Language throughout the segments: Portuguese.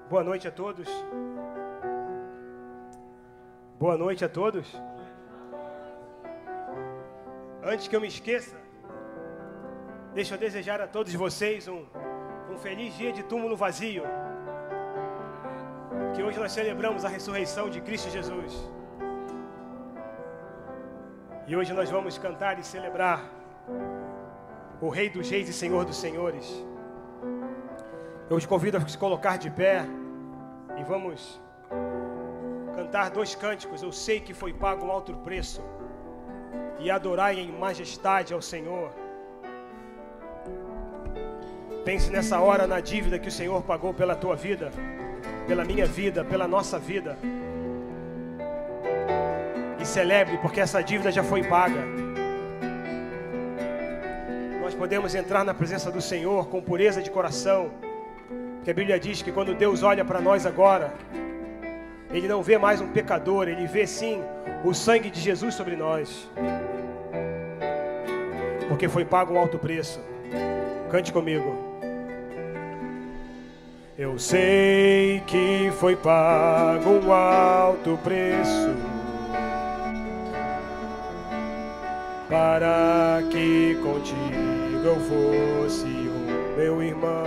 Boa noite a todos. Boa noite a todos. Antes que eu me esqueça, deixa eu desejar a todos vocês um feliz dia de túmulo vazio. Que hoje nós celebramos a ressurreição de Cristo Jesus. E hoje nós vamos cantar e celebrar o Rei dos Reis e Senhor dos Senhores. Eu te convido a se colocar de pé e vamos cantar 2 cânticos. Eu sei que foi pago um alto preço, e adorai em majestade ao Senhor. Pense nessa hora na dívida que o Senhor pagou pela tua vida, pela minha vida, pela nossa vida. E celebre, porque essa dívida já foi paga. Nós podemos entrar na presença do Senhor com pureza de coração, porque a Bíblia diz que quando Deus olha para nós agora, Ele não vê mais um pecador, Ele vê sim o sangue de Jesus sobre nós, porque foi pago um alto preço. Cante comigo. Eu sei que foi pago um alto preço, para que contigo eu fosse o meu irmão.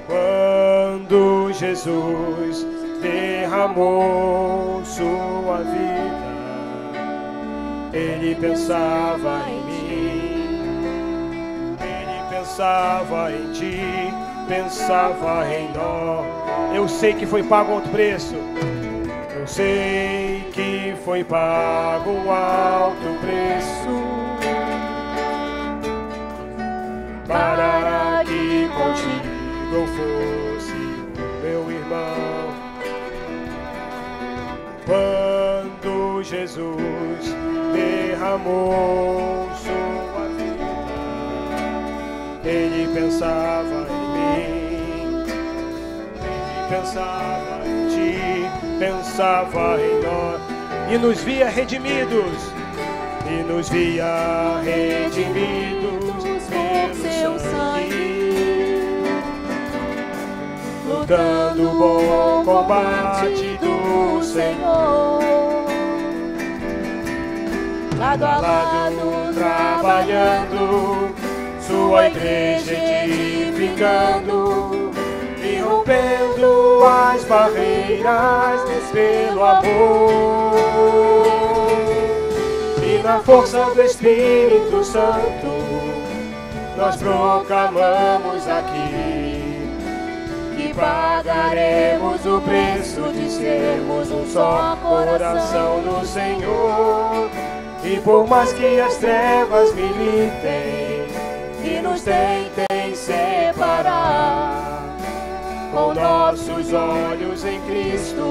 Quando Jesus derramou sua vida, Ele pensava em mim, Ele pensava em ti, pensava em nós. Eu sei que foi pago um alto preço. Eu sei que foi pago um alto preço, para que contigo eu fosse o meu irmão. Quando Jesus derramou sua vida, Ele pensava em mim, Ele pensava em ti, pensava em nós, e nos via redimidos, e nos via redimidos pelo seu sangue, lutando o bom combate do Senhor, lado a lado trabalhando, sua igreja edificando e rompendo as barreiras pelo amor. E na força do Espírito Santo nós proclamamos aqui que pagaremos o preço de sermos um só coração no Senhor. E por mais que as trevas militem e nos tentem separar, com nossos olhos em Cristo,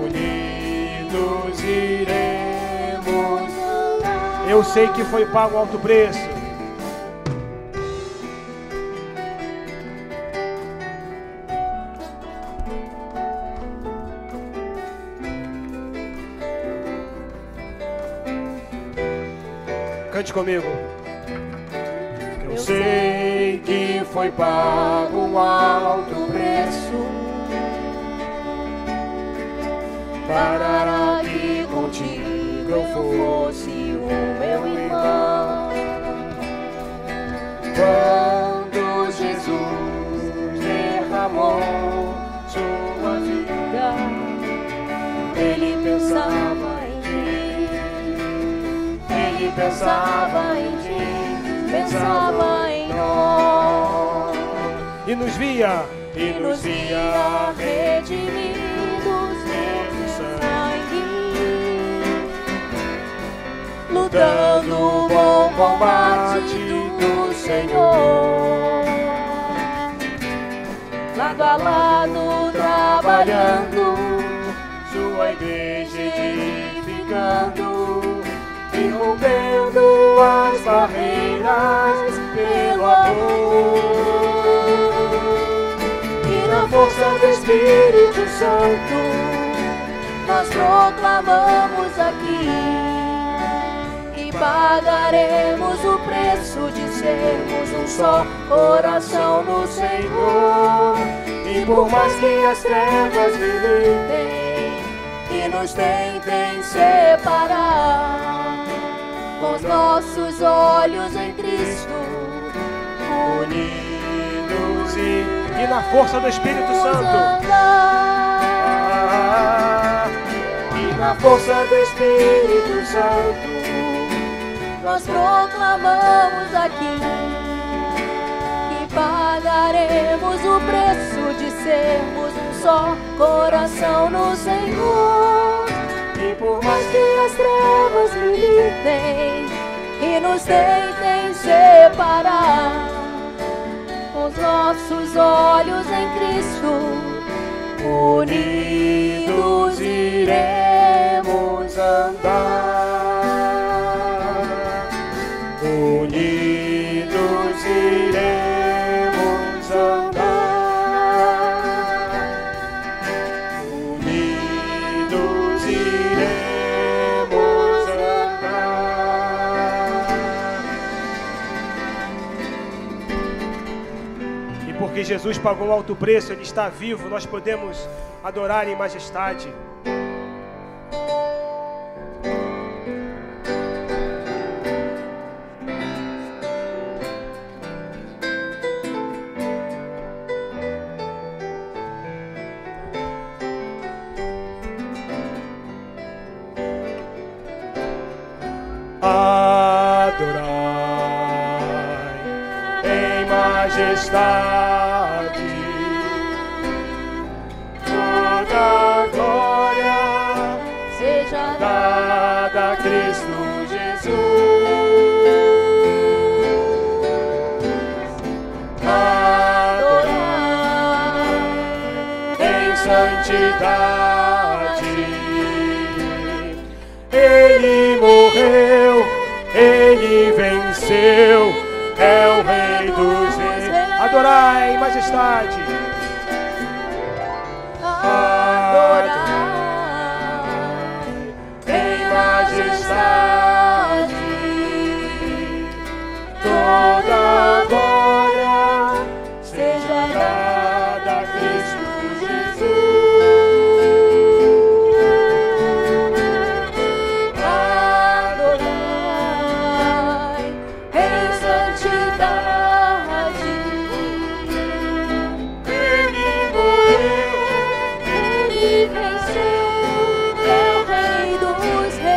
unidos iremos andar. Eu sei que foi pago um alto preço. Cante comigo. Eu sei que foi pago um alto preço, para que contigo eu fosse o meu irmão. Quando Jesus derramou sua vida, Ele pensava em mim, Ele pensava em ti, pensava em nós, e nos via redimidos pelo sangue, lutando o bom combate do Senhor, lado a lado trabalhando, sua igreja edificando e rompendo as barreiras pelo amor. E na força do Espírito Santo nós proclamamos aqui, e pagaremos o preço de sermos um só coração no Senhor. E por mais que as trevas militem E nos tentem separar, com os nossos olhos em Cristo, unidos e na força do Espírito Santo. E na força do Espírito Santo nós proclamamos aqui que pagaremos o preço de sermos um só coração no Senhor. E por mais que as trevas militem e nos tentem separar, com os nossos olhos em Cristo, unidos iremos andar. Unidos iremos andar. Unidos iremos andar. E porque Jesus pagou um alto preço, Ele está vivo, nós podemos adorar em majestade. Adorai em majestade, toda glória seja dada a Cristo Jesus. Adorai em santidade, Ele morreu, Ele venceu, é o Rei dos Reis. Adorai em majestade. adorar em majestade, Toda glória seja dada a Cristo Jesus. adorai em santidade. Ele morreu, Ele venceu, é o Rei dos Reis.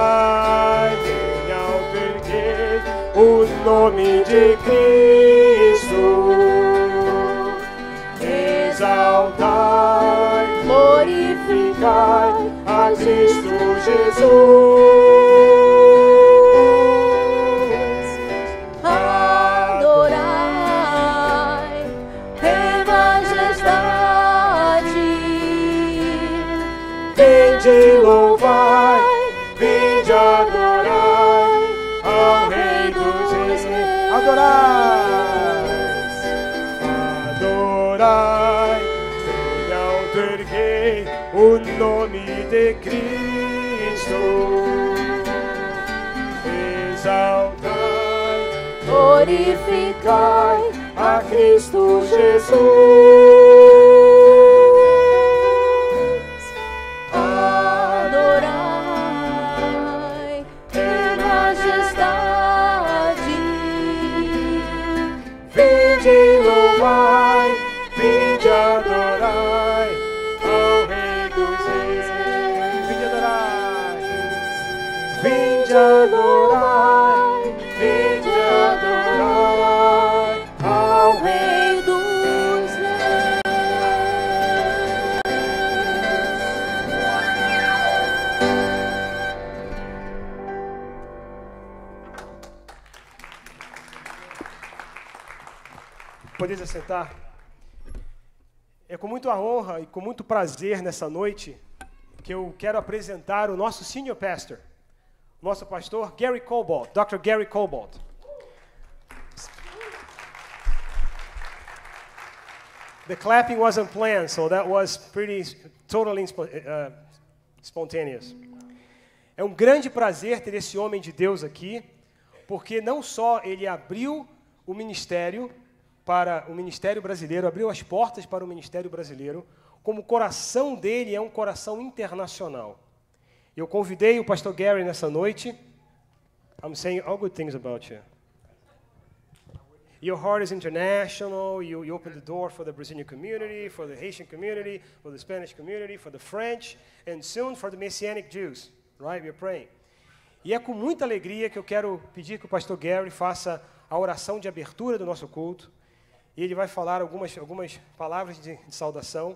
adorai em alto erguei o nome de Cristo. Exaltai, glorificai a Cristo Jesus. Adorai em majestade. Vinde louvai, vinde adorai ao Rei dos Reis. Adorai, adorai, em alto erguei o nome de Cristo. Exaltai, glorificai a Cristo Jesus. Adorai em majestade. Vinde louvai, vinde adorai ao Rei dos Reis. Vinde adorai, vinde adorai, vinde adorai ao Rei. Rei dos Reis. Podeis assentar. É com muita honra e com muito prazer nessa noite que eu quero apresentar o nosso senior pastor, nosso pastor Gary Cobalt, Dr. Gary Cobalt. The clapping wasn't planned, so that was totally spontaneous. É um grande prazer ter esse homem de Deus aqui, porque não só ele abriu o ministério para o ministério brasileiro, abriu as portas para o ministério brasileiro, como o coração dele é um coração internacional. Eu convidei o pastor Gary nessa noite. I'm saying all good things about you. Your heart is international. You open the door for the Brazilian community, for the Haitian community, for the Spanish community, for the French, and soon for the Messianic Jews. Right? We're praying. E é com muita alegria que eu quero pedir que o pastor Gary faça a oração de abertura do nosso culto. E ele vai falar algumas palavras de saudação.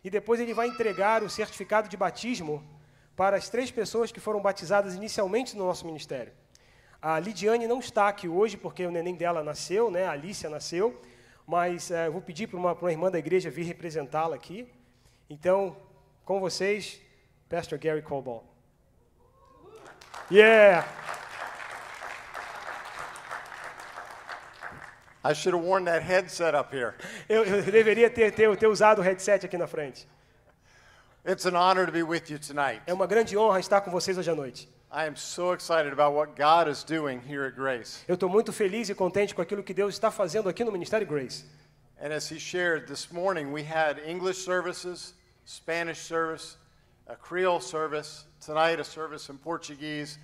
E depois ele vai entregar o certificado de batismo para as 3 pessoas que foram batizadas inicialmente no nosso ministério. A Lidiane não está aqui hoje, porque o neném dela nasceu, né? A Alicia nasceu, mas eu vou pedir para uma irmã da igreja vir representá-la aqui. Então, com vocês, Pastor Gary Cobalt. Yeah! I should have worn that headset up here. Eu deveria ter usado o headset aqui na frente. It's an honor to be with you tonight. É uma grande honra estar com vocês hoje à noite. I am so excited about what God is doing here at Grace. Eu estou muito feliz e contente com aquilo que Deus está fazendo aqui no Ministério Grace. And as he shared this morning, we had English services, Spanish service, a Creole service, tonight a service in Portuguese,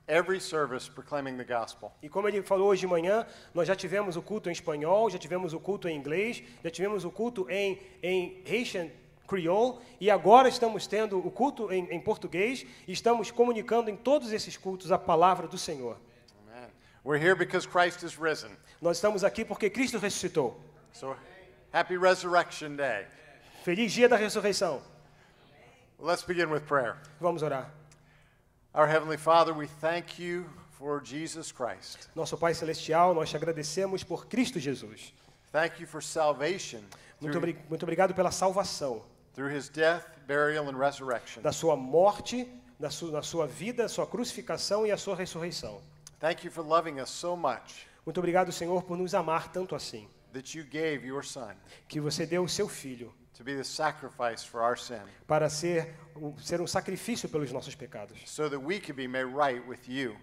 every service proclaiming the gospel. E como ele falou hoje de manhã, nós já tivemos o culto em espanhol, já tivemos o culto em inglês, já tivemos o culto em Haitian Creole, e agora estamos tendo o culto em português, e estamos comunicando em todos esses cultos a palavra do Senhor. Amen. We're here because Christ is risen. Nós estamos aqui porque Cristo ressuscitou. So, happy Resurrection Day. Feliz dia da ressurreição. Let's begin with prayer. Vamos orar. Our Heavenly Father, we thank you for Jesus Christ. Nosso Pai Celestial, nós te agradecemos por Cristo Jesus. Thank you for salvation Muito obrigado pela salvação. through his death, burial, and resurrection. Da sua morte, na sua vida, sua crucificação e a sua ressurreição. Thank you for loving us so much Muito obrigado, Senhor, por nos amar tanto assim, that you gave your Son que você deu o seu Filho to be the sacrifice for our sin, para ser um sacrifício pelos nossos pecados, so that we could be made right with you.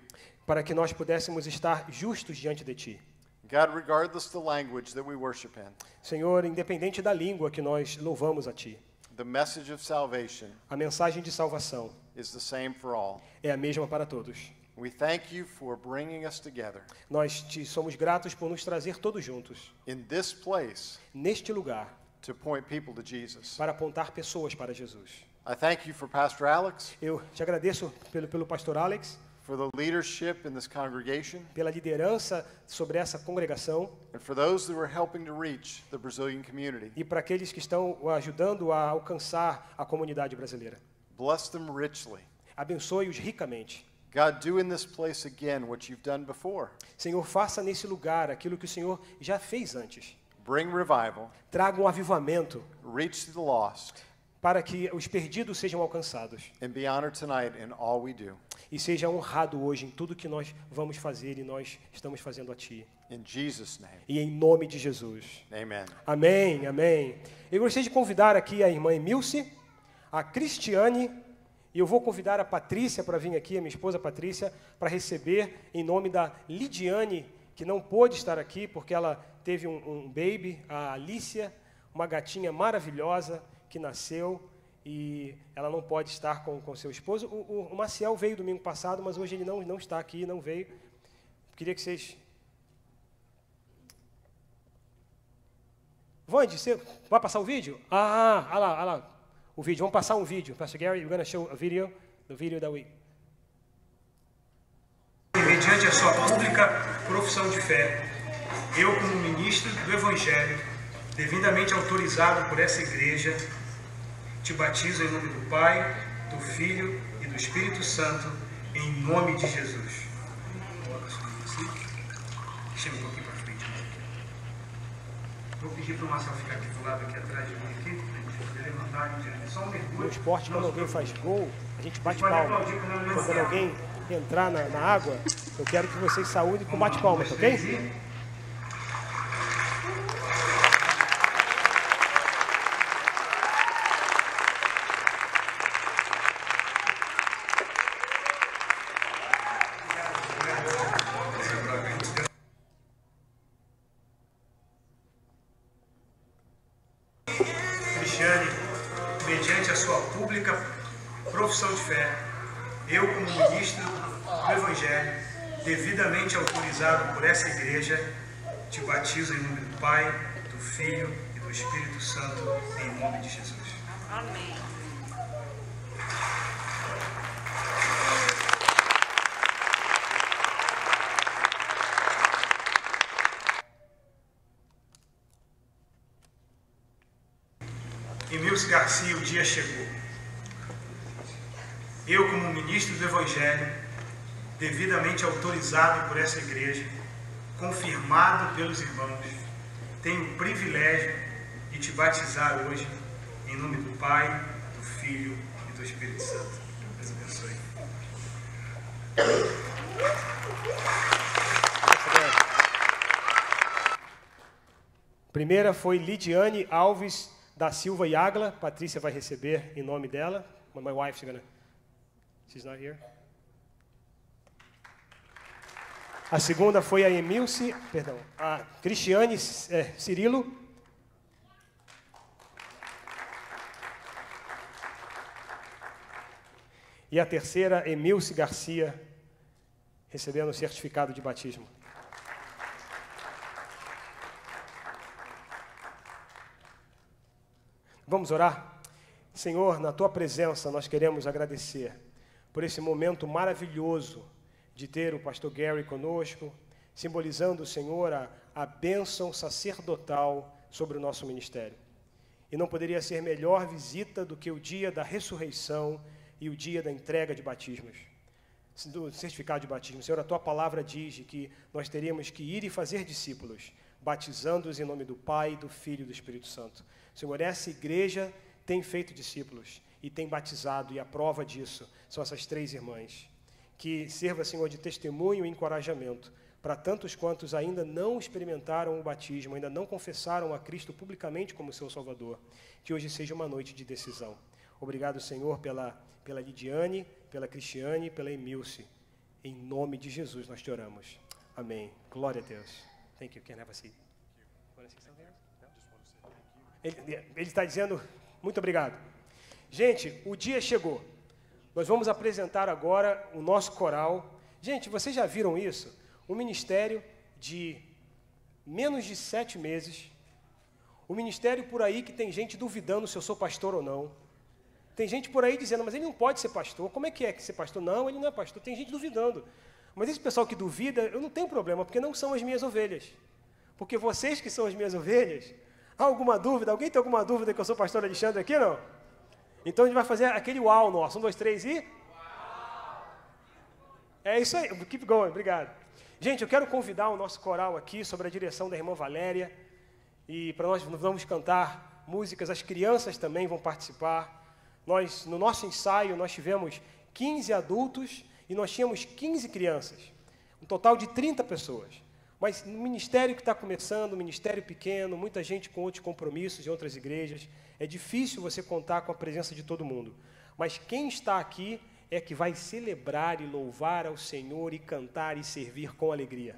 para que nós pudéssemos estar justos diante de Ti. God, regardless the language that we worship in, Senhor, independente da língua que nós louvamos a Ti, the message of salvation a mensagem de salvação is the same for all. é a mesma para todos. We thank you for bringing us together Nós te somos gratos por nos trazer todos juntos, in this place neste lugar, to point people to Jesus. para apontar pessoas para Jesus. I thank you for Pastor Alex, Eu te agradeço pelo pastor Alex, for the leadership in this congregation, pela liderança sobre essa congregação and for those that were helping to reach the Brazilian community. e para aqueles que estão o ajudando a alcançar a comunidade brasileira. Bless them richly. Abençoe-os ricamente. God, do in this place again what you've done before. Senhor, faça nesse lugar aquilo que o Senhor já fez antes. Bring revival, Traga um avivamento reach the lost, para que os perdidos sejam alcançados. and be honored tonight in all we do. E seja honrado hoje em tudo que nós vamos fazer e nós estamos fazendo a Ti. In Jesus' name, E em nome de Jesus. amen. Amém, amém. Eu gostaria de convidar aqui a irmã Emilce, a Cristiane, e eu vou convidar a Patrícia para vir aqui, a minha esposa Patrícia, para receber em nome da Lidiane, que não pôde estar aqui porque ela teve um baby, a Alicia, uma gatinha maravilhosa que nasceu e ela não pode estar com seu esposo. O Maciel veio domingo passado, mas hoje ele não está aqui, não veio. Queria que vocês... Vande, você vai passar o vídeo? Olha lá, o vídeo. Vamos passar um vídeo. Pastor Gary, you're going to show a video, the video that we... Mediante a sua pública profissão de fé, eu, como ministro do Evangelho, devidamente autorizado por essa igreja, te batizo em nome do Pai, do Filho e do Espírito Santo, em nome de Jesus. Deixa eu um pouquinho para frente. Vou pedir para o Marcelo ficar aqui do lado, aqui atrás de mim, aqui, para a gente poder levantar em diante. Só um mergulho. No esporte, quando alguém faz gol, a gente bate palma. Quando alguém entrar na água, eu quero que vocês saúdem com bate-palmas, ok? pública profissão de fé, eu, como ministro do Evangelho, devidamente autorizado por essa igreja, te batizo em nome do Pai, do Filho e do Espírito Santo, em nome de Jesus. Amém. Emilce Garcia, o dia chegou. Eu, como ministro do Evangelho, devidamente autorizado por essa igreja, confirmado pelos irmãos, tenho o privilégio de te batizar hoje, em nome do Pai, do Filho e do Espírito Santo. Deus abençoe. Primeira foi Lidiane Alves da Silva Yagla. Patrícia vai receber em nome dela. My wife's gonna... She's not here. A segunda foi a Emilce, perdão, a Cristiane Cirilo. E a terceira, Emilce Garcia, recebendo o certificado de batismo. Vamos orar? Senhor, na Tua presença nós queremos agradecer por esse momento maravilhoso de ter o pastor Gary conosco, simbolizando, Senhor, a bênção sacerdotal sobre o nosso ministério. E não poderia ser melhor visita do que o dia da ressurreição e o dia da entrega de batismos, do certificado de batismo. Senhor, a Tua palavra diz que nós teríamos que ir e fazer discípulos, batizando-os em nome do Pai, do Filho e do Espírito Santo. Senhor, essa igreja tem feito discípulos e tem batizado, e a prova disso são essas 3 irmãs. Que sirva, Senhor, de testemunho e encorajamento para tantos quantos ainda não experimentaram o batismo, ainda não confessaram a Cristo publicamente como seu Salvador. Que hoje seja uma noite de decisão. Obrigado, Senhor, pela Lidiane, pela Cristiane, pela Emilce. Em nome de Jesus nós te oramos. Amém. Glória a Deus. Thank you. Can I have a seat? Ele está dizendo, muito obrigado. Gente, o dia chegou. Nós vamos apresentar agora o nosso coral. Gente, vocês já viram isso? Um ministério de menos de 7 meses. Um ministério por aí que tem gente duvidando se eu sou pastor ou não. Tem gente por aí dizendo, mas ele não pode ser pastor. Como é que ser pastor? Não, ele não é pastor. Tem gente duvidando. Mas esse pessoal que duvida, eu não tenho problema, porque não são as minhas ovelhas. Porque vocês que são as minhas ovelhas, há alguma dúvida? Alguém tem alguma dúvida que eu sou pastor Alexandre aqui, não? Então a gente vai fazer aquele uau nosso. 1, 2, 3 e... É isso aí. Keep going. Obrigado. Gente, eu quero convidar o nosso coral aqui, sob a direção da irmã Valéria. E para nós vamos cantar músicas. As crianças também vão participar. No nosso ensaio, nós tivemos 15 adultos e nós tínhamos 15 crianças. Um total de 30 pessoas. Mas no ministério que está começando, um ministério pequeno, muita gente com outros compromissos em outras igrejas, é difícil você contar com a presença de todo mundo. Mas quem está aqui é que vai celebrar e louvar ao Senhor e cantar e servir com alegria.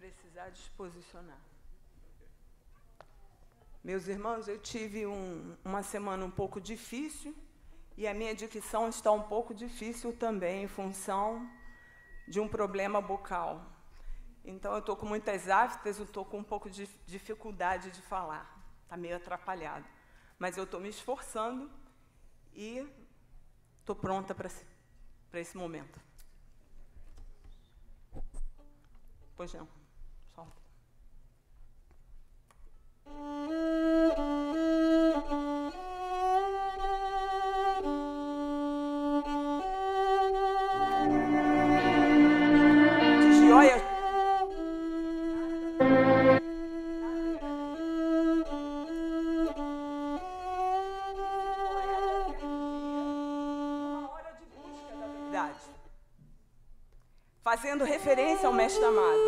precisar disposicionar. Meus irmãos, eu tive uma semana um pouco difícil e a minha dicção está um pouco difícil também em função de um problema bucal. Então, eu estou com muitas aftas, eu estou com um pouco de dificuldade de falar. Está meio atrapalhado. Mas eu estou me esforçando e estou pronta para esse momento. Pois não. Só. De joia. Fazendo referência ao mestre amado,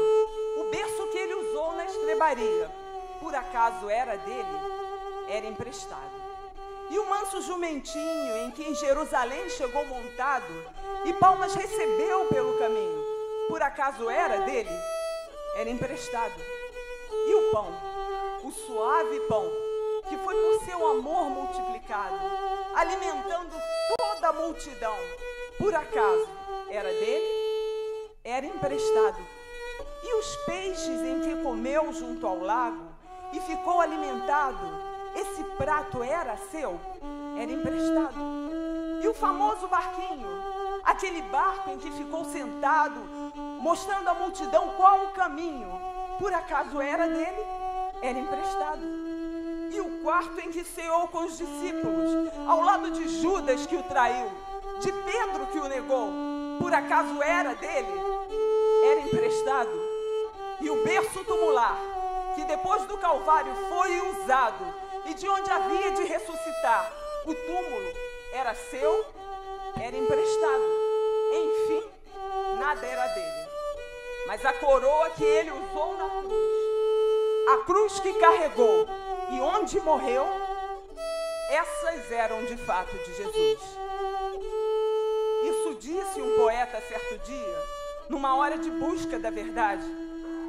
o berço que ele usou na estrebaria, por acaso era dele, era emprestado. E o manso jumentinho em que em Jerusalém chegou montado, e palmas recebeu pelo caminho, por acaso era dele, era emprestado. E o pão, o suave pão, que foi por seu amor multiplicado, alimentando toda a multidão, por acaso era dele, era emprestado. E os peixes em que comeu junto ao lago e ficou alimentado, esse prato era seu, era emprestado. E o famoso barquinho, aquele barco em que ficou sentado, mostrando à multidão qual o caminho, por acaso era dele, era emprestado. E o quarto em que ceou com os discípulos, ao lado de Judas que o traiu, de Pedro que o negou, por acaso era dele, era emprestado. E o berço tumular, que depois do Calvário foi usado, e de onde havia de ressuscitar, o túmulo era seu, era emprestado. Enfim, nada era dele. Mas a coroa que ele usou na cruz, a cruz que carregou e onde morreu, essas eram de fato de Jesus. Isso disse um poeta certo dia, numa hora de busca da verdade,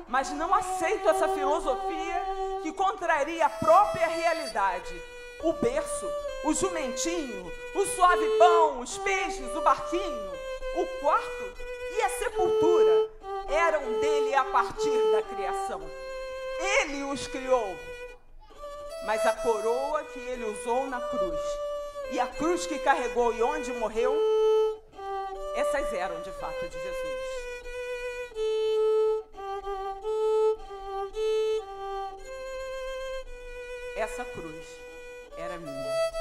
mas não aceito essa filosofia que contraria a própria realidade. O berço, o jumentinho, o suave pão, os peixes, o barquinho, o quarto e a sepultura eram dele a partir da criação. Ele os criou, mas a coroa que ele usou na cruz e a cruz que carregou e onde morreu, essas eram de fato de Jesus. Essa cruz era minha.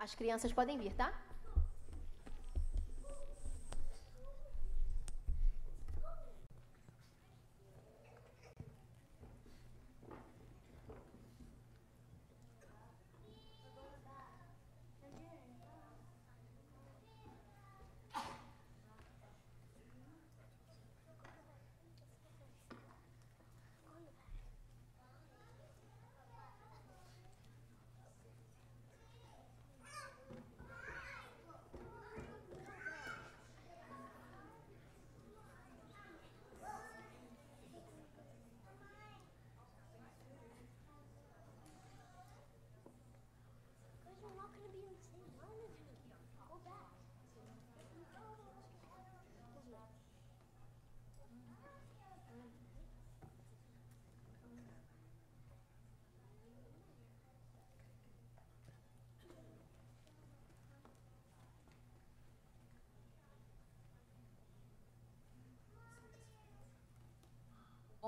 As crianças podem vir, tá?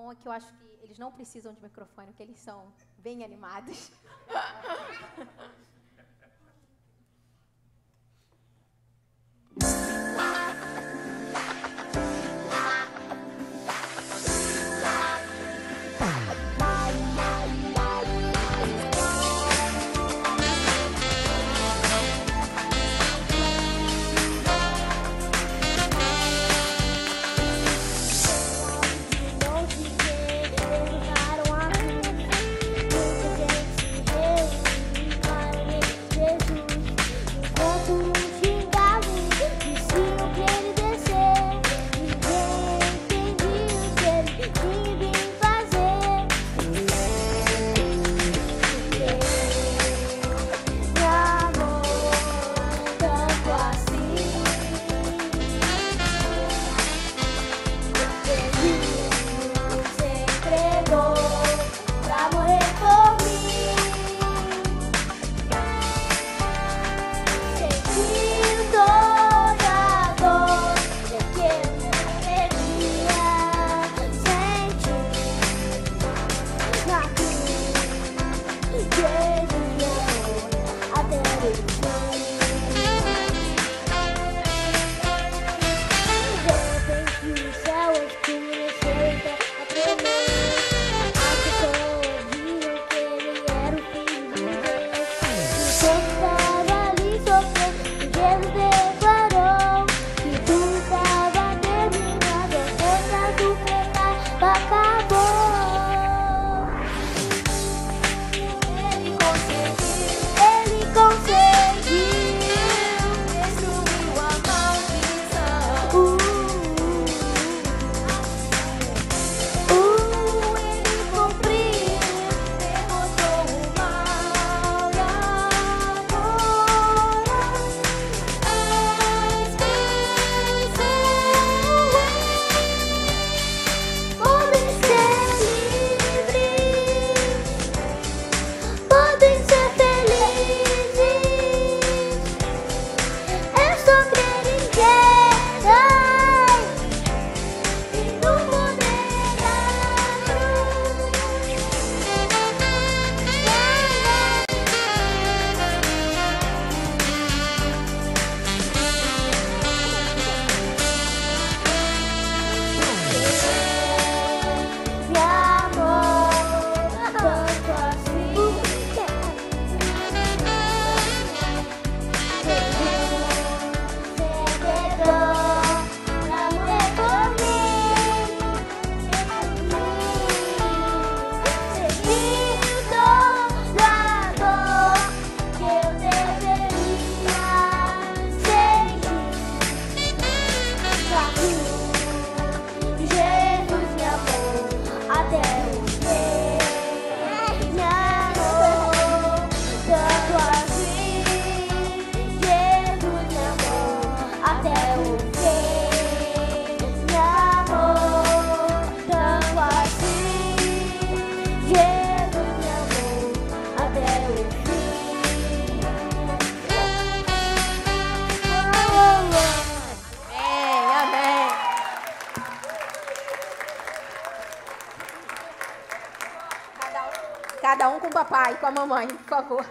Bom é que eu acho que eles não precisam de microfone, porque eles são bem animados. Cada um com o papai, com a mamãe, por favor.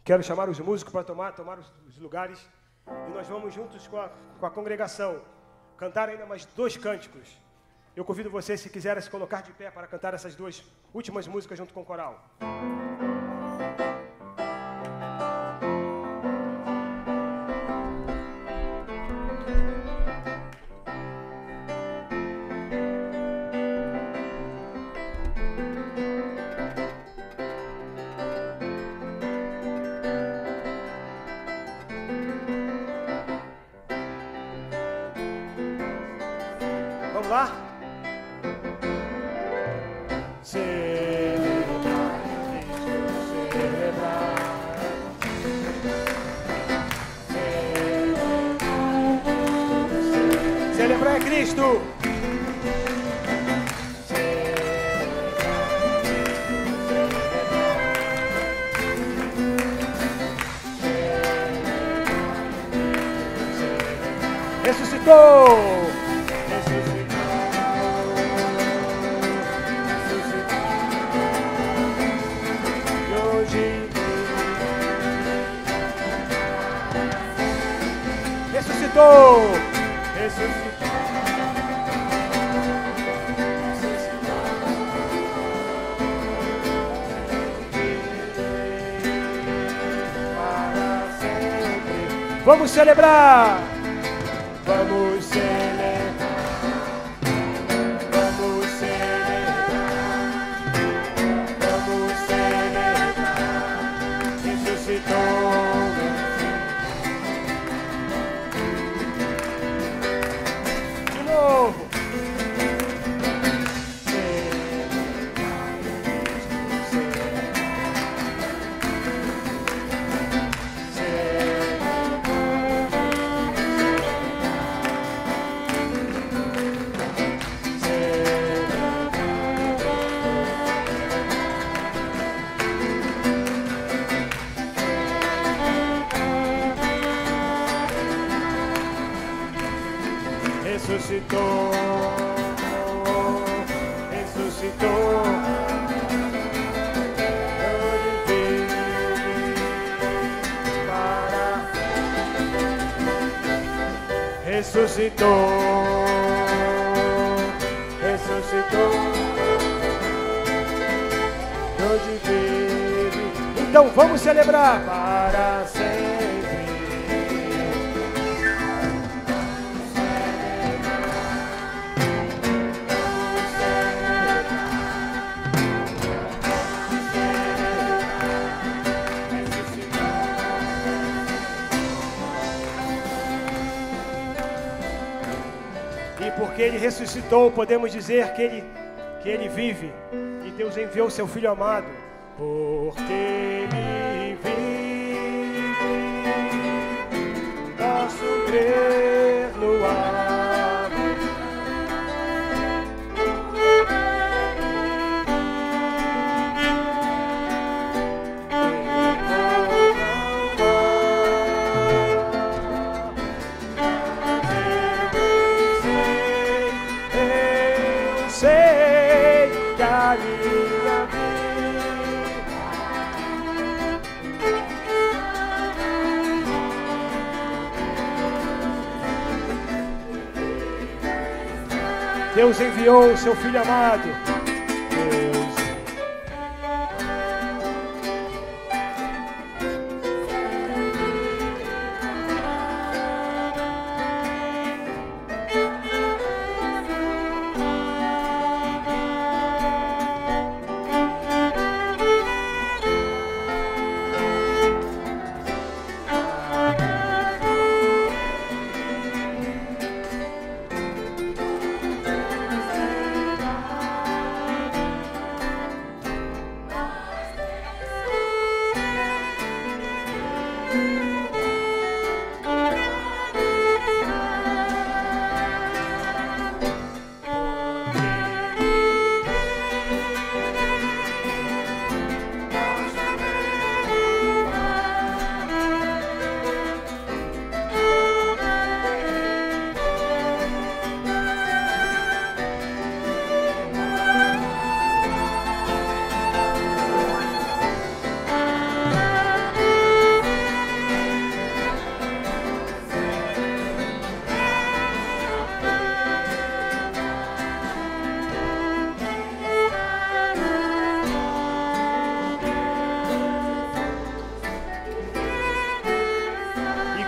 Quero chamar os músicos para tomar os lugares. E nós vamos juntos com a congregação cantar ainda mais 2 cânticos. Eu convido você, se quiser, a se colocar de pé para cantar essas 2 últimas músicas junto com o coral. Vamos lá? Celebrar é Cristo. Ressuscitou. Ressuscitou! Ressuscitou! Para sempre. Vamos celebrar! Vamos celebrar! Vamos celebrar! Vamos celebrar! Ressuscitou! Ressuscitou, ressuscitou, eu vivi para ressuscitou, ressuscitou, eu vivi. Então vamos celebrar para sempre. Porque Ele ressuscitou, podemos dizer que Ele vive. E Deus enviou Seu Filho amado. Porque Ele vive, posso crer no amor. Deus enviou o Seu Filho amado.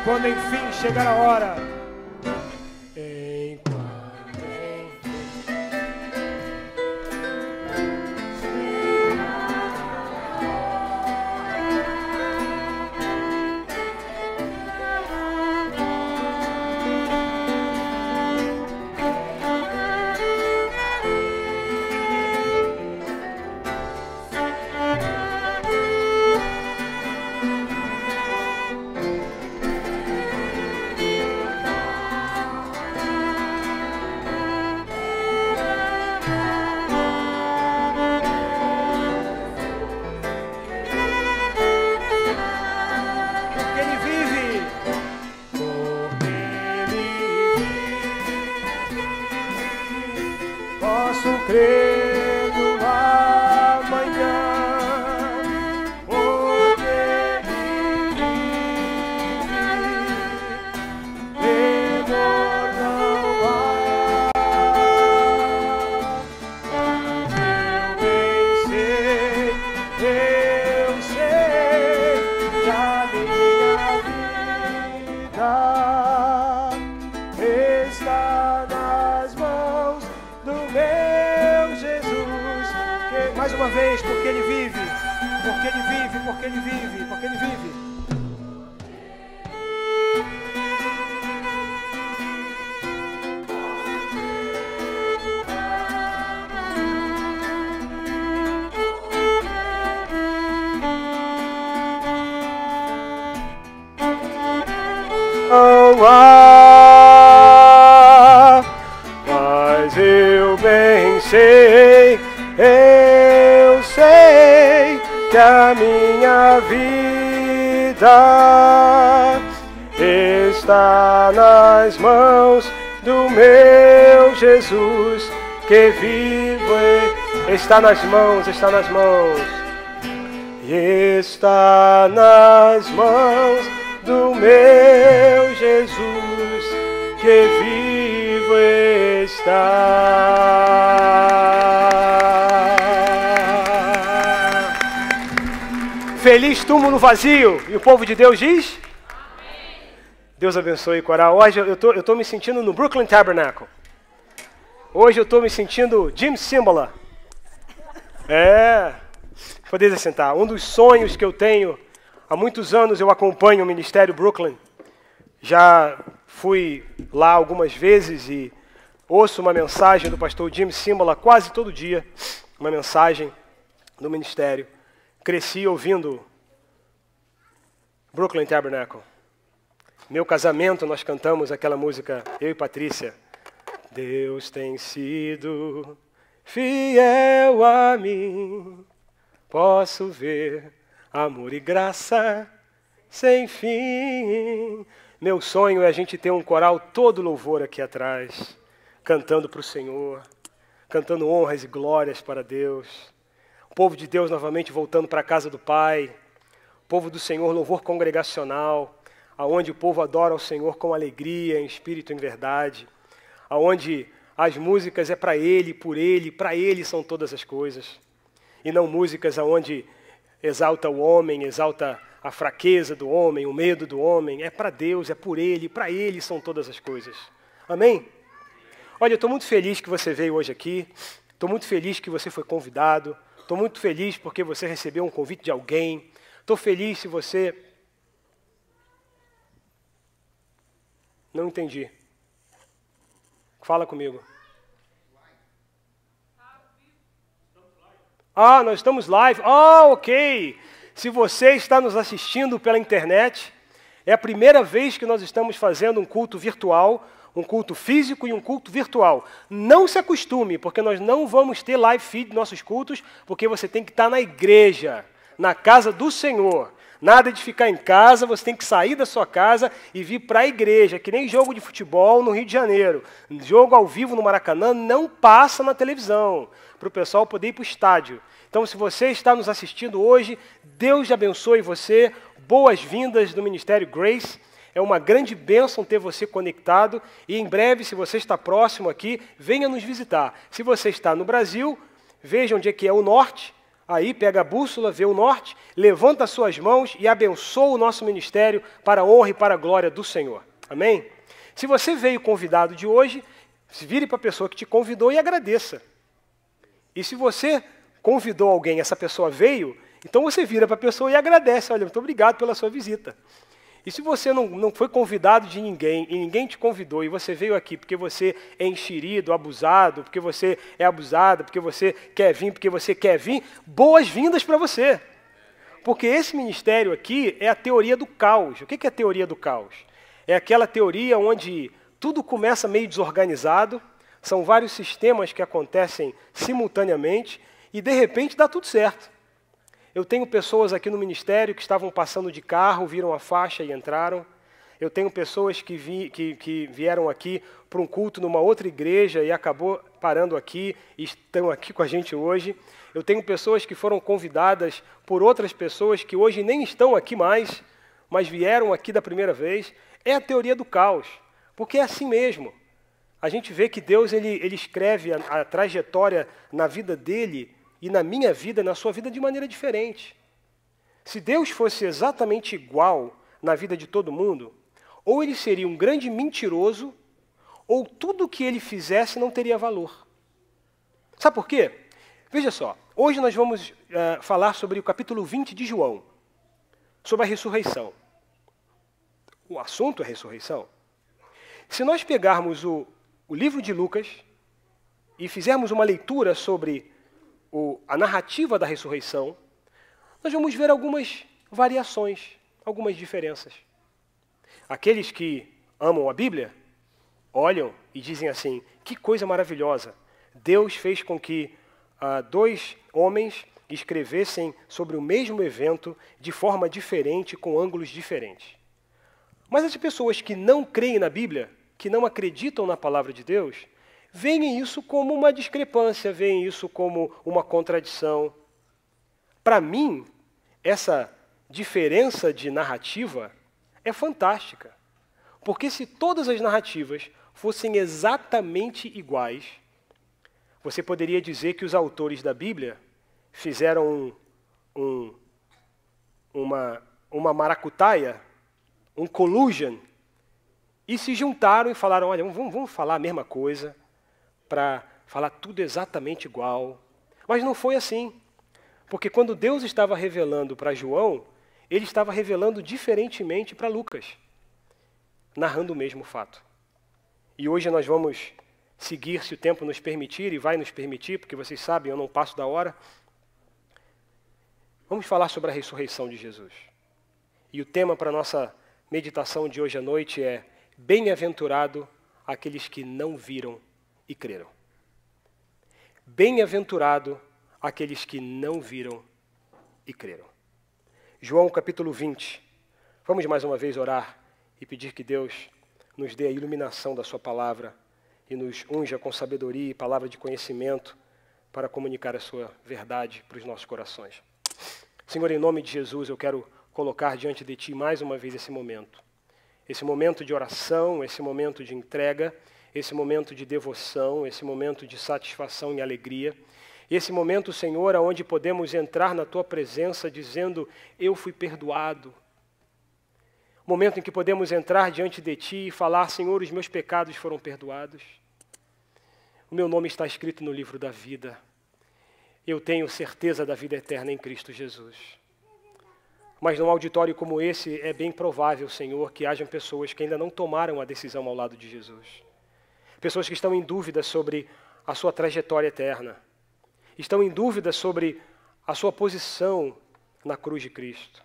quando enfim chegar a hora. Mas eu bem sei, eu sei que a minha vida está nas mãos do meu Jesus que vive. Está nas mãos, está nas mãos. E está nas mãos do meu Jesus que vivo está. Feliz túmulo vazio. E o povo de Deus diz? Amém. Deus abençoe, coral. Hoje eu tô me sentindo no Brooklyn Tabernacle. Hoje eu estou me sentindo Jim Cymbala. Podeis assentar. Um dos sonhos que eu tenho, há muitos anos eu acompanho o Ministério Brooklyn. Já fui lá algumas vezes e ouço uma mensagem do pastor Jim Cymbala quase todo dia, uma mensagem do ministério. Cresci ouvindo Brooklyn Tabernacle. Meu casamento, nós cantamos aquela música, eu e Patrícia. Deus tem sido fiel a mim, posso ver amor e graça sem fim. Meu sonho é a gente ter um coral todo louvor aqui atrás, cantando para o Senhor, cantando honras e glórias para Deus. O povo de Deus novamente voltando para a casa do Pai. O povo do Senhor, louvor congregacional, aonde o povo adora ao Senhor com alegria, em espírito e em verdade. Aonde as músicas é para Ele, por Ele, para Ele são todas as coisas. E não músicas aonde exalta o homem, exalta a fraqueza do homem, o medo do homem. É para Deus, é por Ele, para Ele são todas as coisas. Amém? Olha, eu estou muito feliz que você veio hoje aqui. Estou muito feliz que você foi convidado. Estou muito feliz porque você recebeu um convite de alguém. Estou feliz se você... Não entendi. Fala comigo. Ah, nós estamos live. Ah, ok. Se você está nos assistindo pela internet, é a primeira vez que nós estamos fazendo um culto virtual, um culto físico e um culto virtual. Não se acostume, porque nós não vamos ter live feed nos nossos cultos, porque você tem que estar na igreja, na casa do Senhor. Nada de ficar em casa, você tem que sair da sua casa e vir para a igreja, que nem jogo de futebol no Rio de Janeiro. Jogo ao vivo no Maracanã não passa na televisão, para o pessoal poder ir para o estádio. Então, se você está nos assistindo hoje, Deus abençoe você, boas-vindas do Ministério Grace. É uma grande bênção ter você conectado e em breve, se você está próximo aqui, venha nos visitar. Se você está no Brasil, veja onde é que é o norte. Aí pega a bússola, vê o norte, levanta as suas mãos e abençoa o nosso ministério para a honra e para a glória do Senhor. Amém? Se você veio convidado de hoje, se vire para a pessoa que te convidou e agradeça. E se você convidou alguém, essa pessoa veio, então você vira para a pessoa e agradece. Olha, muito obrigado pela sua visita. E se você não foi convidado de ninguém, e ninguém te convidou, e você veio aqui porque você é enxerido, abusado, porque você é abusada, porque você quer vir, boas-vindas para você. Porque esse ministério aqui é a teoria do caos. O que é a teoria do caos? É aquela teoria onde tudo começa meio desorganizado, são vários sistemas que acontecem simultaneamente, e de repente dá tudo certo. Eu tenho pessoas aqui no ministério que estavam passando de carro, viram a faixa e entraram. Eu tenho pessoas que vieram aqui para um culto numa outra igreja e acabou parando aqui e estão aqui com a gente hoje. Eu tenho pessoas que foram convidadas por outras pessoas que hoje nem estão aqui mais, mas vieram aqui da primeira vez. É a teoria do caos, porque é assim mesmo. A gente vê que Deus ele escreve a trajetória na vida dele e na minha vida, na sua vida, de maneira diferente. Se Deus fosse exatamente igual na vida de todo mundo, ou ele seria um grande mentiroso, ou tudo que ele fizesse não teria valor. Sabe por quê? Veja só, hoje nós vamos falar sobre o capítulo 20 de João, sobre a ressurreição. O assunto é a ressurreição. Se nós pegarmos o livro de Lucas e fizermos uma leitura sobre a narrativa da ressurreição, nós vamos ver algumas variações, algumas diferenças. Aqueles que amam a Bíblia olham e dizem assim: que coisa maravilhosa! Deus fez com que dois homens escrevessem sobre o mesmo evento de forma diferente, com ângulos diferentes. Mas as pessoas que não creem na Bíblia, que não acreditam na palavra de Deus, veem isso como uma discrepância, veem isso como uma contradição. Para mim, essa diferença de narrativa é fantástica. Porque se todas as narrativas fossem exatamente iguais, você poderia dizer que os autores da Bíblia fizeram uma maracutaia, um collusion, e se juntaram e falaram: olha, vamos falar a mesma coisa, para falar tudo exatamente igual. Mas não foi assim. Porque quando Deus estava revelando para João, ele estava revelando diferentemente para Lucas, narrando o mesmo fato. E hoje nós vamos seguir, se o tempo nos permitir, e vai nos permitir, porque vocês sabem, eu não passo da hora. Vamos falar sobre a ressurreição de Jesus. E o tema para a nossa meditação de hoje à noite é: bem-aventurado aqueles que não viram e creram. Bem-aventurado aqueles que não viram e creram. João capítulo 20. Vamos mais uma vez orar e pedir que Deus nos dê a iluminação da sua palavra e nos unja com sabedoria e palavra de conhecimento para comunicar a sua verdade para os nossos corações. Senhor, em nome de Jesus, eu quero colocar diante de Ti mais uma vez esse momento de oração, esse momento de entrega, esse momento de devoção, esse momento de satisfação e alegria, esse momento, Senhor, onde podemos entrar na Tua presença dizendo: eu fui perdoado. Momento em que podemos entrar diante de Ti e falar: Senhor, os meus pecados foram perdoados. O meu nome está escrito no livro da vida. Eu tenho certeza da vida eterna em Cristo Jesus. Mas num auditório como esse, é bem provável, Senhor, que hajam pessoas que ainda não tomaram a decisão ao lado de Jesus. Pessoas que estão em dúvida sobre a sua trajetória eterna. Estão em dúvida sobre a sua posição na cruz de Cristo.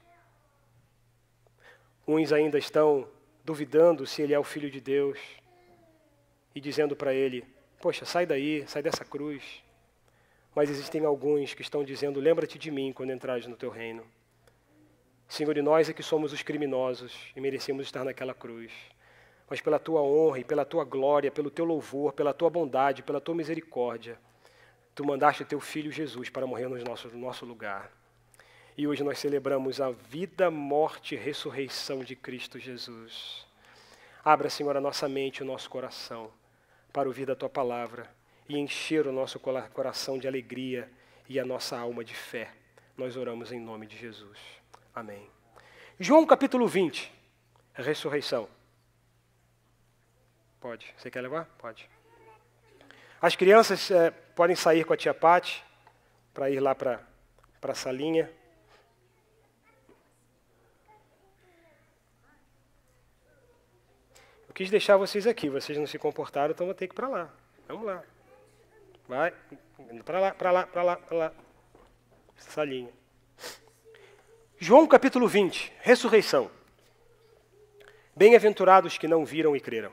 Uns ainda estão duvidando se Ele é o Filho de Deus e dizendo para Ele: poxa, sai daí, sai dessa cruz. Mas existem alguns que estão dizendo: lembra-te de mim quando entrares no Teu reino. Senhor, e nós é que somos os criminosos e merecemos estar naquela cruz. Mas pela Tua honra e pela Tua glória, pelo Teu louvor, pela Tua bondade, pela Tua misericórdia, Tu mandaste o Teu Filho Jesus para morrer no nosso lugar. E hoje nós celebramos a vida, morte e ressurreição de Cristo Jesus. Abra, Senhor, a nossa mente e o nosso coração para ouvir da Tua palavra e encher o nosso coração de alegria e a nossa alma de fé. Nós oramos em nome de Jesus. Amém. João capítulo 20, a ressurreição. Pode. Você quer levar? Pode. As crianças podem sair com a tia Pati para ir lá para a salinha. Eu quis deixar vocês aqui, vocês não se comportaram, então vou ter que ir para lá. Vamos lá. Vai, para lá. Salinha. João capítulo 20, ressurreição. Bem-aventurados que não viram e creram.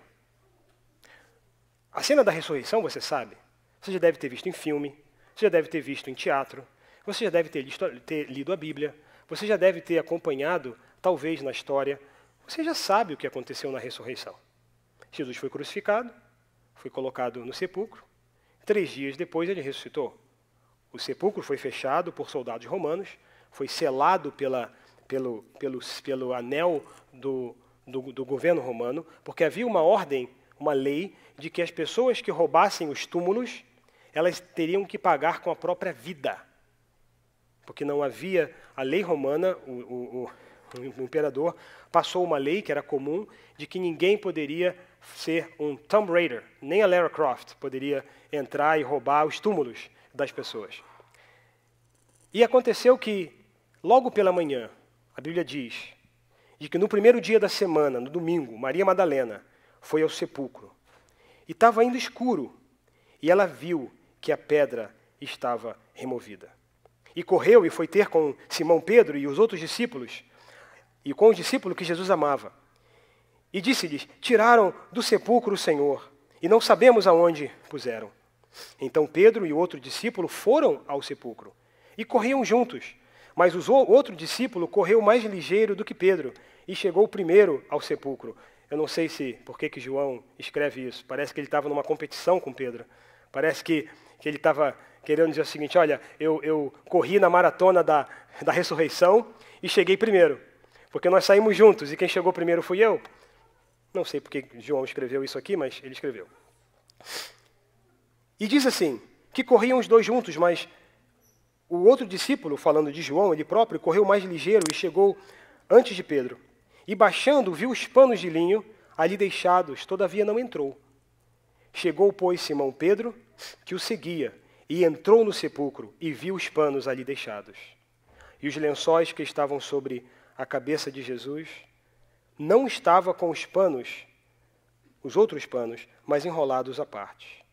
A cena da ressurreição, você sabe, você já deve ter visto em filme, você já deve ter visto em teatro, você já deve ter lido a Bíblia, você já deve ter acompanhado, talvez, na história. Você já sabe o que aconteceu na ressurreição. Jesus foi crucificado, foi colocado no sepulcro. 3 dias depois ele ressuscitou. O sepulcro foi fechado por soldados romanos, foi selado pelo anel do governo romano, porque havia uma ordem, uma lei, de que as pessoas que roubassem os túmulos, elas teriam que pagar com a própria vida. Porque não havia a lei romana, o imperador passou uma lei que era comum, de que ninguém poderia ser um Tomb Raider, nem a Lara Croft poderia entrar e roubar os túmulos das pessoas. E aconteceu que, logo pela manhã, a Bíblia diz, de que no primeiro dia da semana, no domingo, Maria Madalena foi ao sepulcro. E estava ainda escuro, e ela viu que a pedra estava removida. E correu e foi ter com Simão Pedro e os outros discípulos, e com os discípulos que Jesus amava. E disse-lhes, tiraram do sepulcro o Senhor, e não sabemos aonde puseram. Então Pedro e o outro discípulo foram ao sepulcro, e corriam juntos. Mas o outro discípulo correu mais ligeiro do que Pedro, e chegou primeiro ao sepulcro. Eu não sei por que João escreve isso. Parece que ele estava numa competição com Pedro. Parece que ele estava querendo dizer o seguinte, olha, eu corri na maratona da ressurreição e cheguei primeiro. Porque nós saímos juntos e quem chegou primeiro fui eu. Não sei por que João escreveu isso aqui, mas ele escreveu. E diz assim, que corriam os dois juntos, mas o outro discípulo, falando de João, ele próprio, correu mais ligeiro e chegou antes de Pedro. E baixando, viu os panos de linho ali deixados, todavia não entrou. Chegou, pois, Simão Pedro, que o seguia, e entrou no sepulcro e viu os panos ali deixados. E os lençóis que estavam sobre a cabeça de Jesus não estavam com os panos, os outros panos, mas enrolados à parte.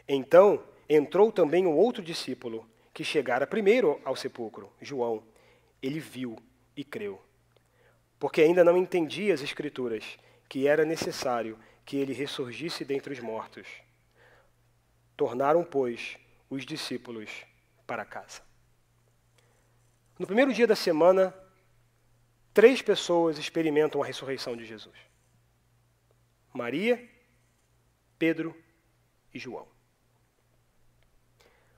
Então entrou também o outro discípulo, que chegara primeiro ao sepulcro, João. Ele viu e creu. Porque ainda não entendia as Escrituras, que era necessário que ele ressurgisse dentre os mortos. Tornaram, pois, os discípulos para casa. No primeiro dia da semana, 3 pessoas experimentam a ressurreição de Jesus. Maria, Pedro e João.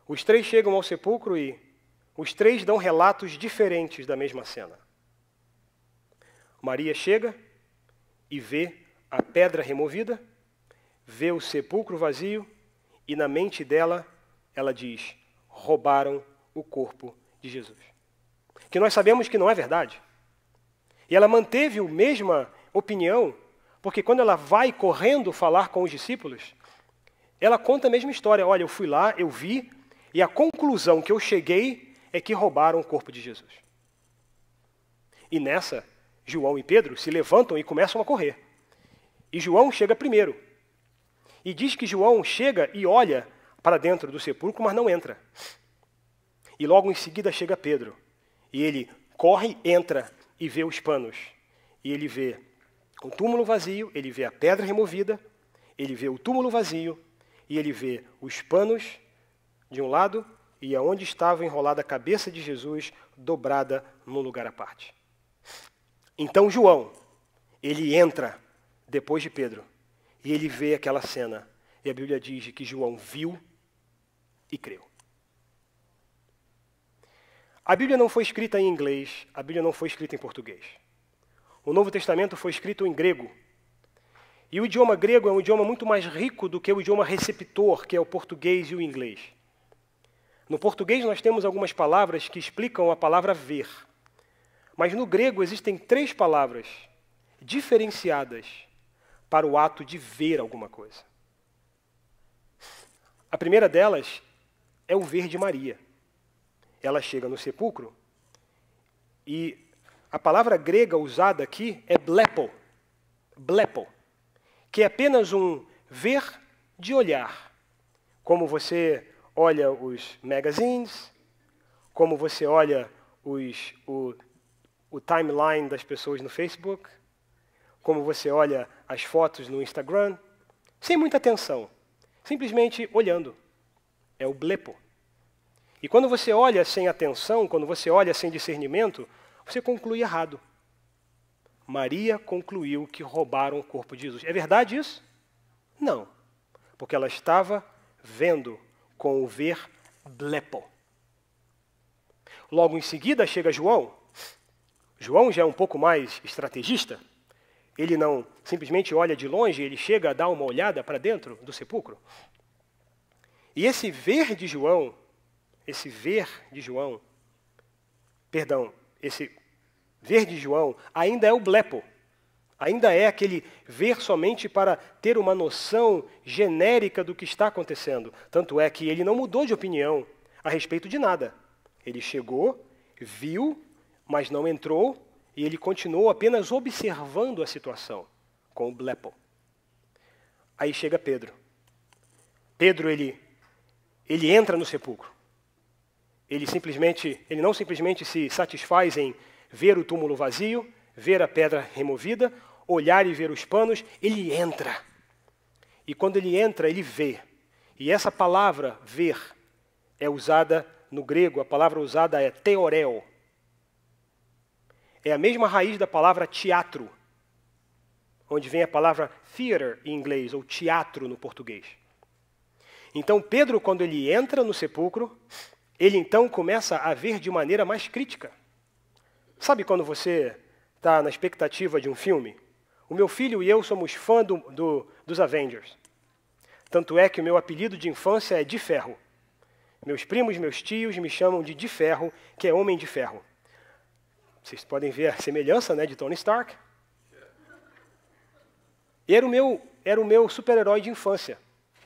Os 3 chegam ao sepulcro e os 3 dão relatos diferentes da mesma cena. Maria chega e vê a pedra removida, vê o sepulcro vazio e na mente dela, ela diz, roubaram o corpo de Jesus. Que nós sabemos que não é verdade. E ela manteve a mesma opinião, porque quando ela vai correndo falar com os discípulos, ela conta a mesma história. Olha, eu fui lá, eu vi, e a conclusão que eu cheguei é que roubaram o corpo de Jesus. E nessa, João e Pedro se levantam e começam a correr. E João chega primeiro. E diz que João chega e olha para dentro do sepulcro, mas não entra. E logo em seguida chega Pedro. E ele corre, entra e vê os panos. E ele vê o túmulo vazio, ele vê a pedra removida, ele vê o túmulo vazio, e ele vê os panos de um lado e aonde estava enrolada a cabeça de Jesus dobrada num lugar à parte. Então João, ele entra depois de Pedro e ele vê aquela cena. E a Bíblia diz que João viu e creu. A Bíblia não foi escrita em inglês, a Bíblia não foi escrita em português. O Novo Testamento foi escrito em grego. E o idioma grego é um idioma muito mais rico do que o idioma receptor, que é o português e o inglês. No português nós temos algumas palavras que explicam a palavra ver. Mas no grego existem 3 palavras diferenciadas para o ato de ver alguma coisa. A primeira delas é o ver de Maria. Ela chega no sepulcro e a palavra grega usada aqui é blepo, que é apenas um ver de olhar. Como você olha os magazines, como você olha o timeline das pessoas no Facebook, como você olha as fotos no Instagram, sem muita atenção, simplesmente olhando. É o blepo. E quando você olha sem atenção, quando você olha sem discernimento, você conclui errado. Maria concluiu que roubaram o corpo de Jesus. É verdade isso? Não. Porque ela estava vendo com o ver blepo. Logo em seguida chega João. João já é um pouco mais estrategista. Ele não simplesmente olha de longe, ele chega a dar uma olhada para dentro do sepulcro. E esse ver de João ainda é o blepo. Ainda é aquele ver somente para ter uma noção genérica do que está acontecendo. Tanto é que ele não mudou de opinião a respeito de nada. Ele chegou, viu, mas não entrou, e ele continuou apenas observando a situação, com o blepo. Aí chega Pedro. Pedro, ele entra no sepulcro. Ele não simplesmente se satisfaz em ver o túmulo vazio, ver a pedra removida, olhar e ver os panos, ele entra. E quando ele entra, ele vê. E essa palavra, ver, é usada no grego, a palavra usada é theoreo. É a mesma raiz da palavra teatro, onde vem a palavra theater em inglês, ou teatro no português. Então Pedro, quando ele entra no sepulcro, ele então começa a ver de maneira mais crítica. Sabe quando você está na expectativa de um filme? O meu filho e eu somos fã dos Avengers. Tanto é que o meu apelido de infância é De Ferro. Meus primos, meus tios me chamam de Ferro, que é Homem de Ferro. Vocês podem ver a semelhança, né, de Tony Stark. E era o meu super-herói de infância,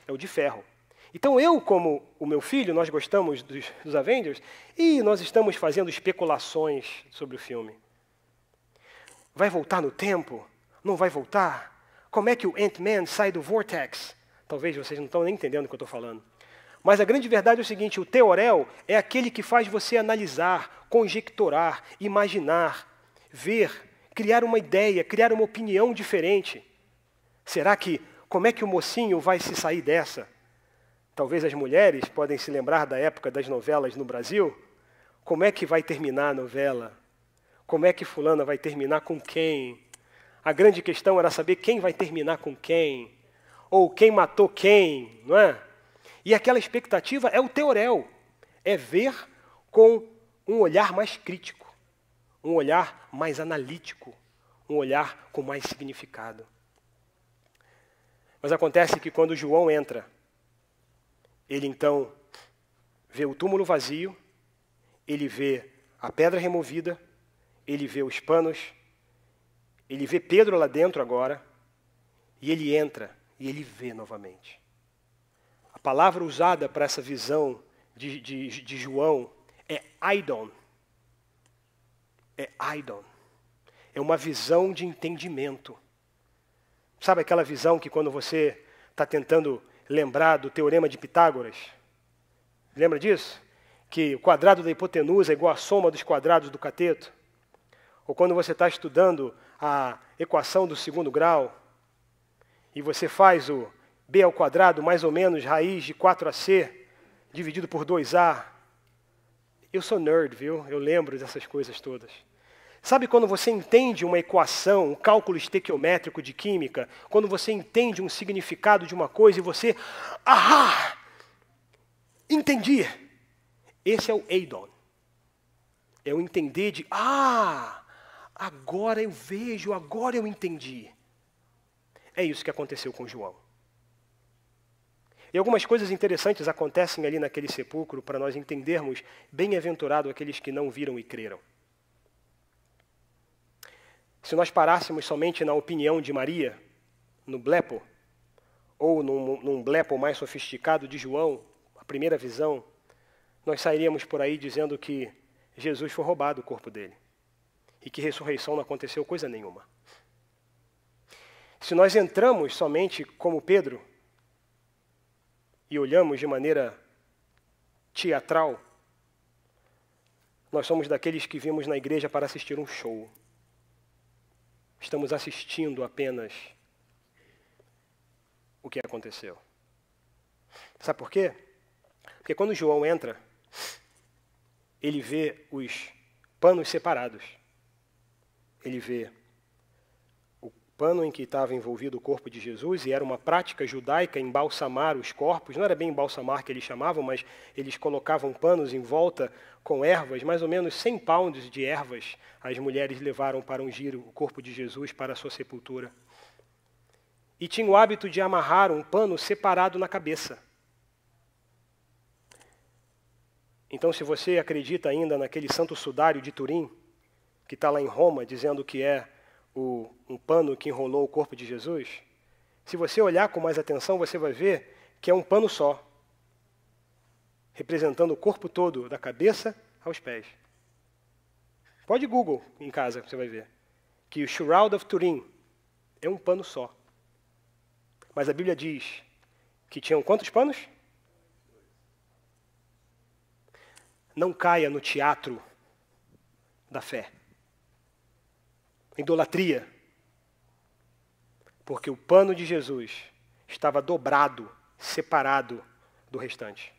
é o De Ferro. Então eu, como o meu filho, nós gostamos dos Avengers e nós estamos fazendo especulações sobre o filme. Vai voltar no tempo? Não vai voltar? Como é que o Ant-Man sai do Vortex? Talvez vocês não estão nem entendendo o que eu estou falando. Mas a grande verdade é o seguinte, o teorel é aquele que faz você analisar, conjecturar, imaginar, ver, criar uma ideia, criar uma opinião diferente. Como é que o mocinho vai se sair dessa? Talvez as mulheres podem se lembrar da época das novelas no Brasil. Como é que vai terminar a novela? Como é que fulana vai terminar com quem? A grande questão era saber quem vai terminar com quem. Ou quem matou quem, não é? E aquela expectativa é o teorel. É ver com um olhar mais crítico. Um olhar mais analítico. Um olhar com mais significado. Mas acontece que quando João entra, ele então vê o túmulo vazio, ele vê a pedra removida, ele vê os panos, ele vê Pedro lá dentro agora, e ele entra e ele vê novamente. A palavra usada para essa visão de João é eidon. É eidon. É uma visão de entendimento. Sabe aquela visão que quando você está tentando lembrar do teorema de Pitágoras? Lembra disso? Que o quadrado da hipotenusa é igual à soma dos quadrados do cateto? Ou quando você está estudando a equação do segundo grau, e você faz o b ao quadrado mais ou menos raiz de 4ac, dividido por 2a. Eu sou nerd, viu? Eu lembro dessas coisas todas. Sabe quando você entende uma equação, um cálculo estequiométrico de química, quando você entende um significado de uma coisa e você, entendi. Esse é o eidon. É o entender de, agora eu vejo, agora eu entendi. É isso que aconteceu com João. E algumas coisas interessantes acontecem ali naquele sepulcro para nós entendermos bem-aventurado aqueles que não viram e creram. Se nós parássemos somente na opinião de Maria, no blepo, ou num blepo mais sofisticado de João, a primeira visão, nós sairíamos por aí dizendo que Jesus foi roubado o corpo dele e que ressurreição não aconteceu coisa nenhuma. Se nós entramos somente como Pedro e olhamos de maneira teatral, nós somos daqueles que vimos na igreja para assistir um show. Estamos assistindo apenas o que aconteceu. Sabe por quê? Porque quando João entra, ele vê os panos separados. Ele vê o pano em que estava envolvido o corpo de Jesus, e era uma prática judaica embalsamar os corpos. Não era bem embalsamar que eles chamavam, mas eles colocavam panos em volta com ervas, mais ou menos 100 pounds de ervas as mulheres levaram para ungir o corpo de Jesus para a sua sepultura. E tinha o hábito de amarrar um pano separado na cabeça. Então, se você acredita ainda naquele santo sudário de Turim, que está lá em Roma, dizendo que é um pano que enrolou o corpo de Jesus, se você olhar com mais atenção, você vai ver que é um pano só, representando o corpo todo, da cabeça aos pés. Pode Google em casa, você vai ver, que o Shroud of Turim é um pano só. Mas a Bíblia diz que tinham quantos panos? Não caia no teatro da fé. Idolatria. Porque o pano de Jesus estava dobrado, separado do restante.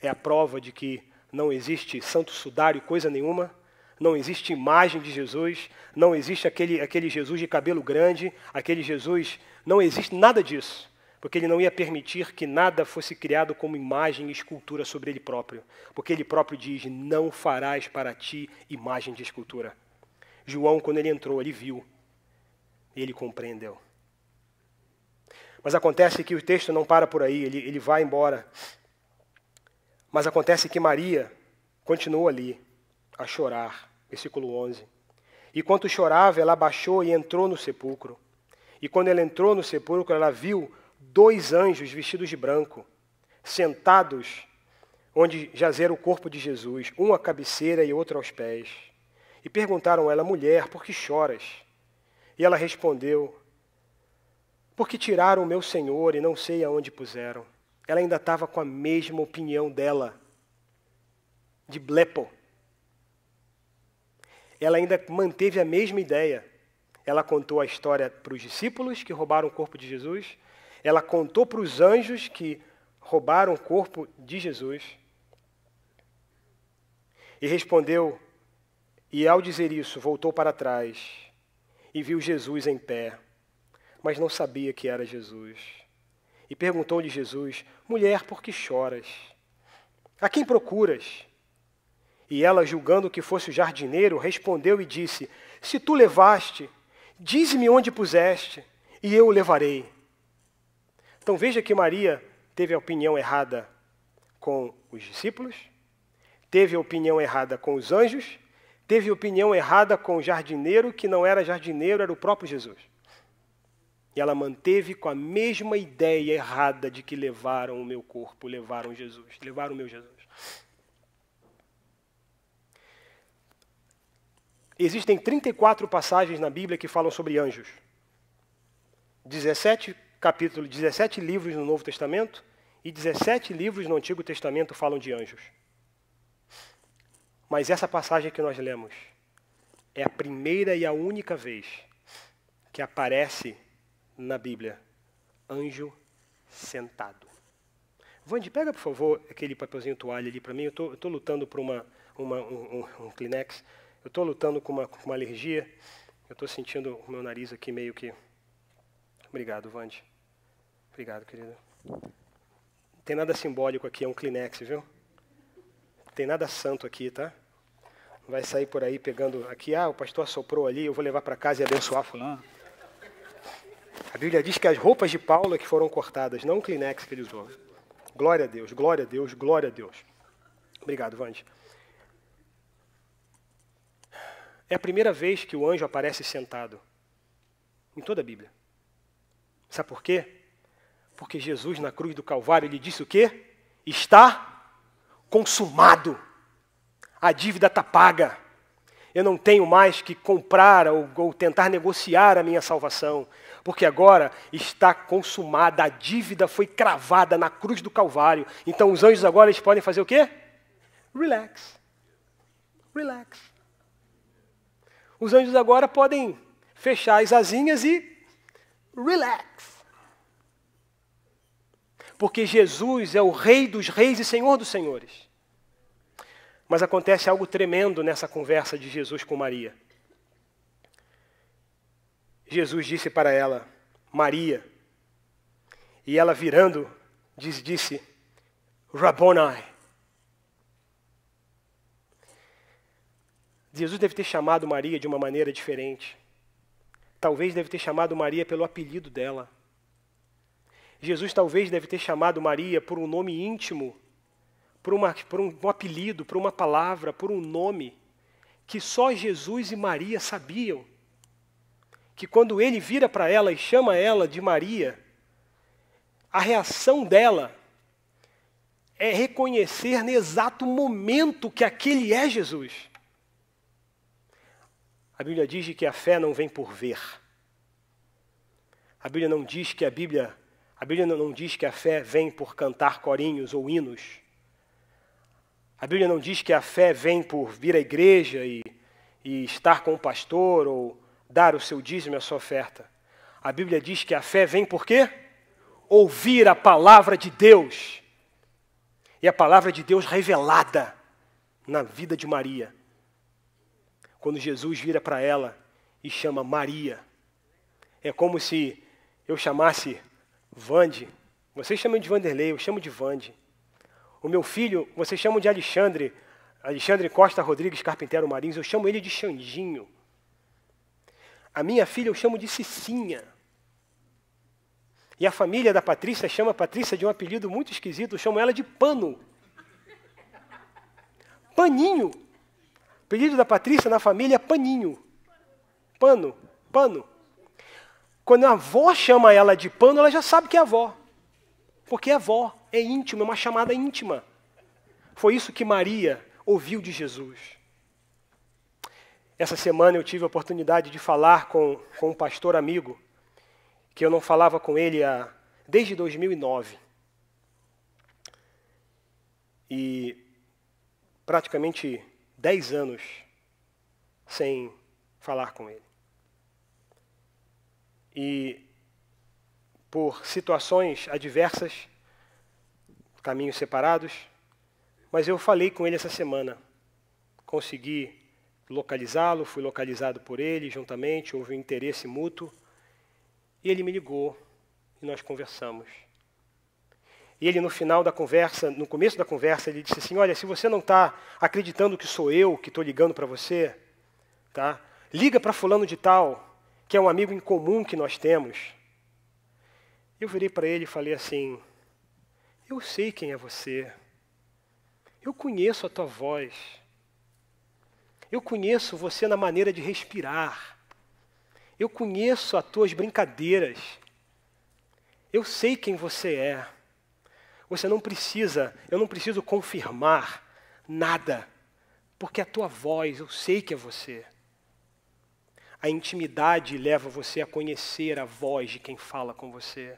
É a prova de que não existe santo sudário, coisa nenhuma, não existe imagem de Jesus, não existe aquele Jesus de cabelo grande, aquele Jesus, não existe nada disso. Porque ele não ia permitir que nada fosse criado como imagem e escultura sobre ele próprio. Porque ele próprio diz, não farás para ti imagem de escultura. João, quando ele entrou, ele viu. E ele compreendeu. Mas acontece que o texto não para por aí, ele vai embora. Mas acontece que Maria continua ali, a chorar. Versículo 11. E enquanto chorava, ela abaixou e entrou no sepulcro. E quando ela entrou no sepulcro, ela viu 2 anjos vestidos de branco, sentados onde jazera o corpo de Jesus, um à cabeceira e outro aos pés. E perguntaram a ela, mulher, por que choras? E ela respondeu, porque tiraram o meu Senhor e não sei aonde puseram. Ela ainda estava com a mesma opinião dela, de blepo. Ela ainda manteve a mesma ideia. Ela contou a história para os discípulos que roubaram o corpo de Jesus. Ela contou para os anjos que roubaram o corpo de Jesus. E respondeu, e ao dizer isso, voltou para trás e viu Jesus em pé, mas não sabia que era Jesus. E perguntou-lhe Jesus, mulher, por que choras? A quem procuras? E ela, julgando que fosse o jardineiro, respondeu e disse, se tu levaste, dize-me onde puseste, e eu o levarei. Então veja que Maria teve a opinião errada com os discípulos, teve a opinião errada com os anjos, teve a opinião errada com o jardineiro, que não era jardineiro, era o próprio Jesus. E ela manteve com a mesma ideia errada de que levaram o meu corpo, levaram Jesus, levaram o meu Jesus. Existem 34 passagens na Bíblia que falam sobre anjos. 17 capítulos, 17 livros no Novo Testamento e 17 livros no Antigo Testamento falam de anjos. Mas essa passagem que nós lemos é a primeira e a única vez que aparece na Bíblia anjo sentado. Vande, pega, por favor, aquele papelzinho toalha ali para mim. Eu tô lutando por um Kleenex. Eu estou lutando com uma alergia. Eu estou sentindo o meu nariz aqui meio que... Obrigado, Vande. Obrigado, querido. Não tem nada simbólico aqui, é um Kleenex, viu? Não tem nada santo aqui, tá? Vai sair por aí pegando aqui. Ah, o pastor assoprou ali, eu vou levar para casa e abençoar fulano. A Bíblia diz que as roupas de Paulo é que foram cortadas, não o Kleenex que ele usou. Glória a Deus, glória a Deus, glória a Deus. Obrigado, Vande. É a primeira vez que o anjo aparece sentado em toda a Bíblia. Sabe por quê? Porque Jesus, na cruz do Calvário, ele disse o quê? Está consumado. A dívida está paga. Eu não tenho mais que comprar ou tentar negociar a minha salvação, porque agora está consumada, a dívida foi cravada na cruz do Calvário. Então os anjos agora eles podem fazer o quê? Relax. Relax. Os anjos agora podem fechar as asinhas e relax. Porque Jesus é o Rei dos Reis e Senhor dos Senhores. Mas acontece algo tremendo nessa conversa de Jesus com Maria. Jesus disse para ela, Maria, e ela virando, disse, Rabboni. Jesus deve ter chamado Maria de uma maneira diferente. Talvez deve ter chamado Maria pelo apelido dela. Jesus talvez deve ter chamado Maria por um nome íntimo, por um apelido, por uma palavra, por um nome que só Jesus e Maria sabiam. Que quando ele vira para ela e chama ela de Maria, a reação dela é reconhecer no exato momento que aquele é Jesus. A Bíblia diz que a fé não vem por ver. A Bíblia não diz que a Bíblia não diz que a fé vem por cantar corinhos ou hinos. A Bíblia não diz que a fé vem por vir à igreja e estar com o pastor ou dar o seu dízimo e a sua oferta. A Bíblia diz que a fé vem por quê? Ouvir a palavra de Deus. E a palavra de Deus revelada na vida de Maria. Quando Jesus vira para ela e chama Maria, é como se eu chamasse Vande. Vocês chamam de Vanderlei, eu chamo de Vande. O meu filho, vocês chamam de Alexandre Costa Rodrigues Carpinteiro Marins, eu chamo ele de Xandinho. A minha filha eu chamo de Cicinha. E a família da Patrícia chama a Patrícia de um apelido muito esquisito, eu chamo ela de Pano. Paninho. O apelido da Patrícia na família é Paninho. Pano, Pano. Quando a avó chama ela de Pano, ela já sabe que é avó. Porque é avó, é íntimo, é uma chamada íntima. Foi isso que Maria ouviu de Jesus. Essa semana eu tive a oportunidade de falar com um pastor amigo, que eu não falava com ele desde 2009. E praticamente 10 anos sem falar com ele. E por situações adversas, caminhos separados, mas eu falei com ele essa semana. Consegui localizá-lo, fui localizado por ele juntamente, houve um interesse mútuo, e ele me ligou e nós conversamos. E ele no final da conversa, no começo da conversa, ele disse assim, olha, se você não está acreditando que sou eu que estou ligando para você, tá? Liga para fulano de tal, que é um amigo em comum que nós temos. Eu virei para ele e falei assim, eu sei quem é você. Eu conheço a tua voz. Eu conheço você na maneira de respirar. Eu conheço as tuas brincadeiras. Eu sei quem você é. Você não precisa, eu não preciso confirmar nada, porque a tua voz, eu sei que é você. A intimidade leva você a conhecer a voz de quem fala com você.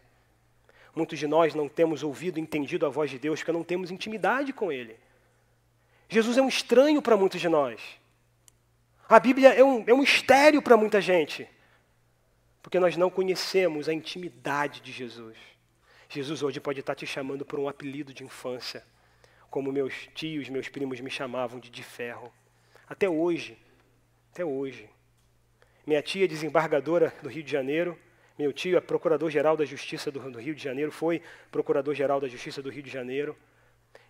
Muitos de nós não temos ouvido e entendido a voz de Deus porque não temos intimidade com Ele. Jesus é um estranho para muitos de nós. A Bíblia é um mistério para muita gente, porque nós não conhecemos a intimidade de Jesus. Jesus hoje pode estar te chamando por um apelido de infância, como meus tios, meus primos me chamavam de ferro. Até hoje. Minha tia é desembargadora do Rio de Janeiro, meu tio é procurador-geral da Justiça do Rio de Janeiro, foi procurador-geral da Justiça do Rio de Janeiro.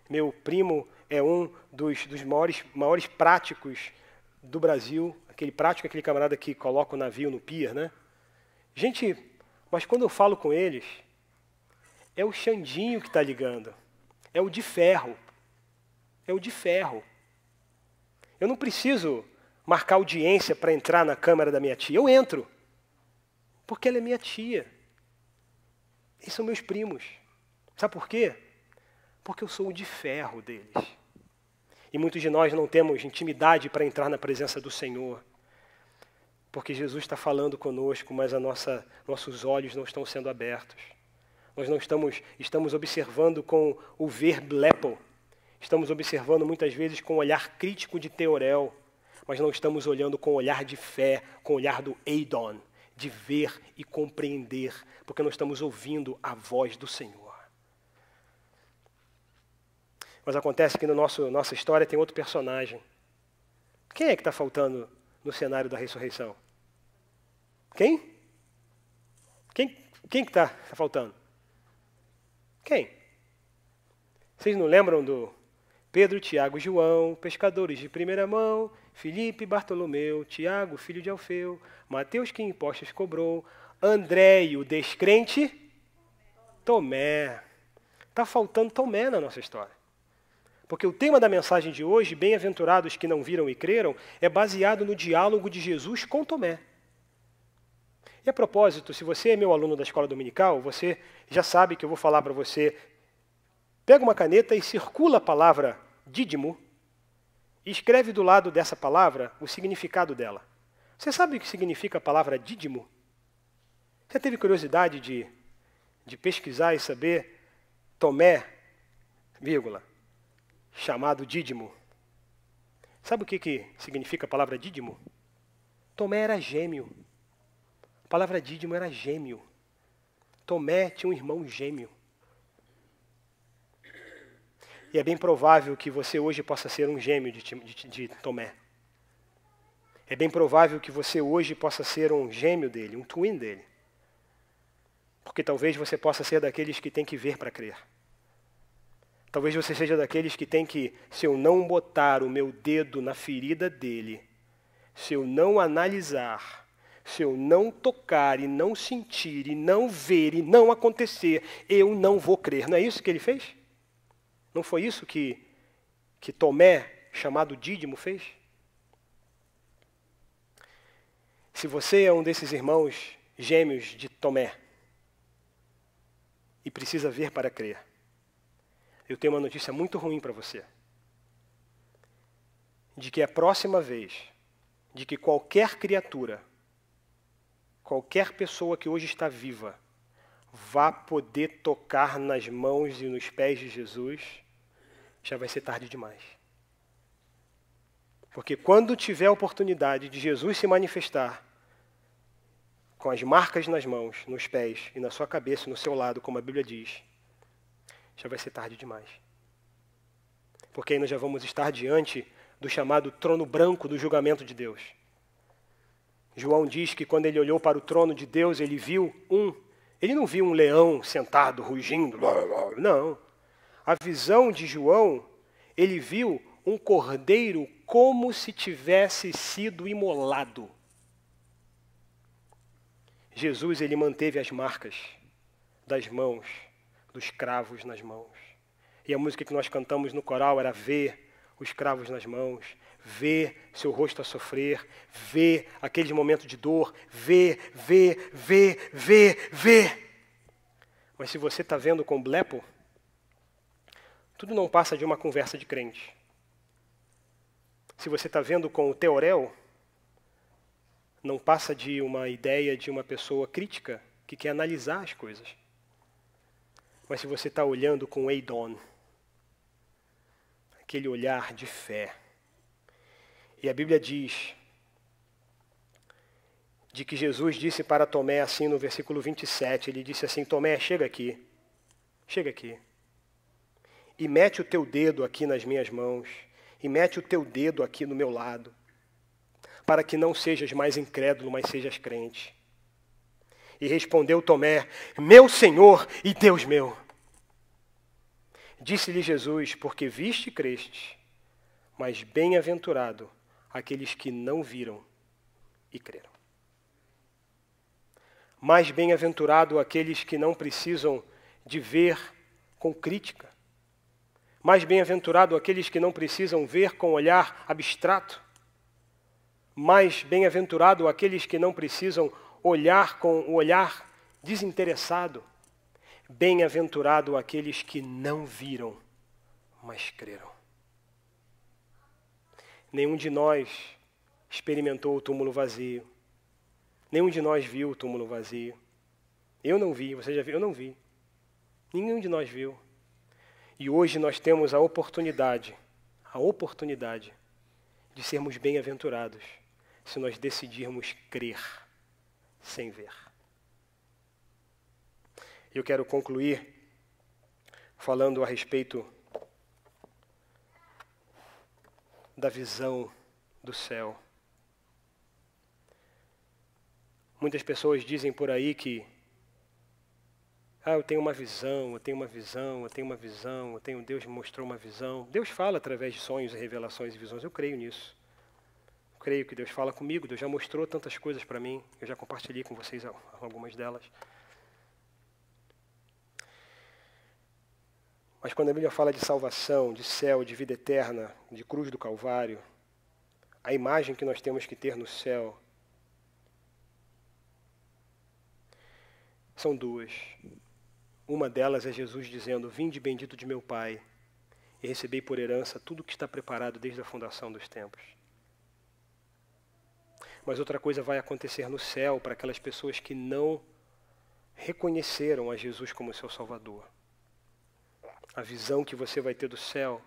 Meu primo é um dos maiores práticos do Brasil, aquele prático é aquele camarada que coloca o navio no pier, né? Gente Mas quando eu falo com eles, é o Xandinho que está ligando. É o de ferro. É o de ferro. Eu não preciso marcar audiência para entrar na câmara da minha tia. Eu entro. Porque ela é minha tia. Eles são meus primos. Sabe por quê? Porque eu sou o de ferro deles. E muitos de nós não temos intimidade para entrar na presença do Senhor. Porque Jesus está falando conosco, mas nossos olhos não estão sendo abertos. Nós não estamos observando com o ver blepo. Estamos observando muitas vezes com o olhar crítico de Teorel, mas não estamos olhando com o olhar de fé, com o olhar do Eidon, de ver e compreender, porque não estamos ouvindo a voz do Senhor. Mas acontece que na nossa história tem outro personagem. Quem é que está faltando no cenário da ressurreição? Quem? Quem que está faltando? Quem? Vocês não lembram do Pedro, Tiago e João, pescadores de primeira mão, Filipe, Bartolomeu, Tiago, filho de Alfeu, Mateus, que impostos cobrou, André e o descrente, Tomé. Está faltando Tomé na nossa história. Porque o tema da mensagem de hoje, bem-aventurados que não viram e creram, é baseado no diálogo de Jesus com Tomé. E a propósito, se você é meu aluno da escola dominical, você já sabe que eu vou falar para você, pega uma caneta e circula a palavra dídimo e escreve do lado dessa palavra o significado dela. Você sabe o que significa a palavra dídimo? Você teve curiosidade de pesquisar e saber Tomé, vírgula, chamado dídimo? Sabe o que significa a palavra dídimo? Tomé era gêmeo. A palavra dídimo era gêmeo. Tomé tinha um irmão gêmeo. E é bem provável que você hoje possa ser um gêmeo de Tomé. É bem provável que você hoje possa ser um gêmeo dele, um twin dele. Porque talvez você possa ser daqueles que tem que ver para crer. Talvez você seja daqueles que tem que, se eu não botar o meu dedo na ferida dele, se eu não analisar, se eu não tocar e não sentir e não ver e não acontecer, eu não vou crer. Não é isso que ele fez? Não foi isso que Tomé, chamado Dídimo, fez? Se você é um desses irmãos gêmeos de Tomé e precisa ver para crer, eu tenho uma notícia muito ruim para você. De que a próxima vez, de que qualquer criatura, qualquer pessoa que hoje está viva, vá poder tocar nas mãos e nos pés de Jesus, já vai ser tarde demais. Porque quando tiver a oportunidade de Jesus se manifestar, com as marcas nas mãos, nos pés e na sua cabeça, no seu lado, como a Bíblia diz, já vai ser tarde demais. Porque aí nós já vamos estar diante do chamado trono branco do julgamento de Deus. João diz que quando ele olhou para o trono de Deus, ele não viu um leão sentado, rugindo, não. A visão de João, ele viu um cordeiro como se tivesse sido imolado. Jesus, ele manteve as marcas das mãos, dos cravos nas mãos. E a música que nós cantamos no coral era ver os cravos nas mãos, ver seu rosto a sofrer, ver aqueles momentos de dor, ver. Mas se você está vendo com blepo, tudo não passa de uma conversa de crente. Se você está vendo com o teorel, não passa de uma ideia de uma pessoa crítica que quer analisar as coisas. Mas se você está olhando com Eidon, aquele olhar de fé, e a Bíblia diz de que Jesus disse para Tomé assim no versículo 27, ele disse assim, Tomé, chega aqui, e mete o teu dedo aqui nas minhas mãos, e mete o teu dedo aqui no meu lado, para que não sejas mais incrédulo, mas sejas crente. E respondeu Tomé, meu Senhor e Deus meu. Disse-lhe Jesus, porque viste e creste, mas bem-aventurado aqueles que não viram e creram. Mais bem-aventurado aqueles que não precisam de ver com crítica. Mais bem-aventurado aqueles que não precisam ver com olhar abstrato. Mais bem-aventurado aqueles que não precisam olhar com o olhar desinteressado. Bem-aventurado aqueles que não viram, mas creram. Nenhum de nós experimentou o túmulo vazio. Nenhum de nós viu o túmulo vazio. Eu não vi, você já viu? Eu não vi. Nenhum de nós viu. E hoje nós temos a oportunidade de sermos bem-aventurados se nós decidirmos crer sem ver. Eu quero concluir falando a respeito da visão do céu. Muitas pessoas dizem por aí que eu tenho uma visão, Deus me mostrou uma visão. Deus fala através de sonhos, revelações e visões, eu creio nisso. Eu creio que Deus fala comigo, Deus já mostrou tantas coisas para mim, eu já compartilhei com vocês algumas delas. Mas quando a Bíblia fala de salvação, de céu, de vida eterna, de cruz do Calvário, a imagem que nós temos que ter no céu são duas. Uma delas é Jesus dizendo: vinde bendito de meu Pai, e recebei por herança tudo que está preparado desde a fundação dos tempos. Mas outra coisa vai acontecer no céu para aquelas pessoas que não reconheceram a Jesus como seu Salvador. A visão que você vai ter do céu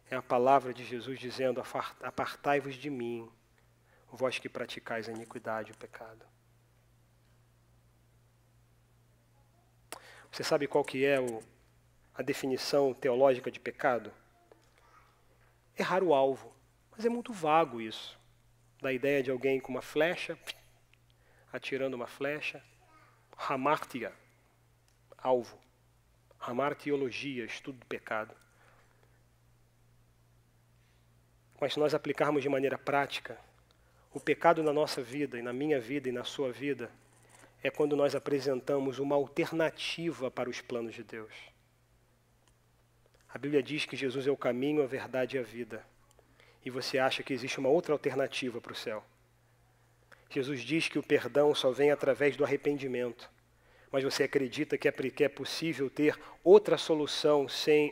é a palavra de Jesus dizendo: apartai-vos de mim, vós que praticais a iniquidade e o pecado. Você sabe qual que é a definição teológica de pecado? Errar o alvo. Mas é muito vago isso. Da ideia de alguém com uma flecha, atirando uma flecha. Hamartia, alvo. Hamartiologia, estudo do pecado. Mas se nós aplicarmos de maneira prática, o pecado na nossa vida, e na minha vida, e na sua vida, é quando nós apresentamos uma alternativa para os planos de Deus. A Bíblia diz que Jesus é o caminho, a verdade e a vida. E você acha que existe uma outra alternativa para o céu. Jesus diz que o perdão só vem através do arrependimento. Mas você acredita que é possível ter outra solução sem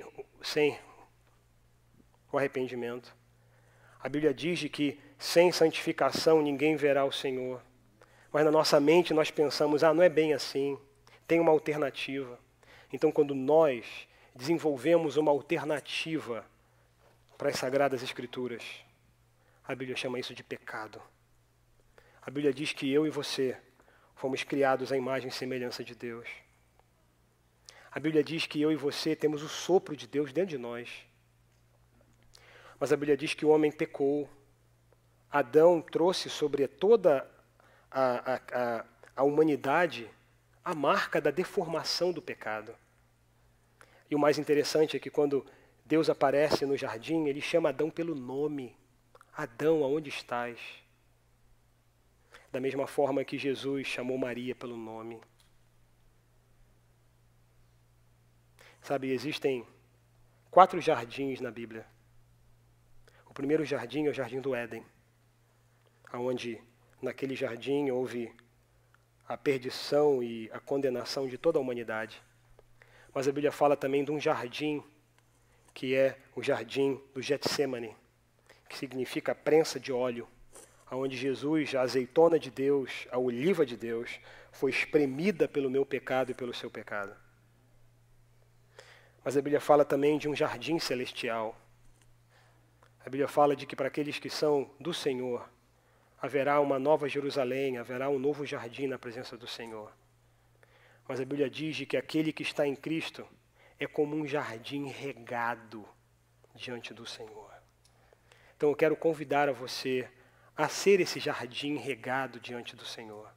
o arrependimento. A Bíblia diz que sem santificação ninguém verá o Senhor. Mas na nossa mente nós pensamos, não é bem assim, tem uma alternativa. Então quando nós desenvolvemos uma alternativa para as Sagradas Escrituras, a Bíblia chama isso de pecado. A Bíblia diz que eu e você fomos criados à imagem e semelhança de Deus. A Bíblia diz que eu e você temos o sopro de Deus dentro de nós. Mas a Bíblia diz que o homem pecou. Adão trouxe sobre toda a humanidade a marca da deformação do pecado. E o mais interessante é que quando Deus aparece no jardim, ele chama Adão pelo nome. Adão, aonde estás? Da mesma forma que Jesus chamou Maria pelo nome. Sabe, existem 4 jardins na Bíblia. O primeiro jardim é o jardim do Éden, onde naquele jardim houve a perdição e a condenação de toda a humanidade. Mas a Bíblia fala também de um jardim, que é o jardim do Getsêmani, que significa a prensa de óleo, onde Jesus, a azeitona de Deus, a oliva de Deus, foi espremida pelo meu pecado e pelo seu pecado. Mas a Bíblia fala também de um jardim celestial. A Bíblia fala de que para aqueles que são do Senhor, haverá uma nova Jerusalém, haverá um novo jardim na presença do Senhor. Mas a Bíblia diz que aquele que está em Cristo é como um jardim regado diante do Senhor. Então eu quero convidar a você a ser esse jardim regado diante do Senhor.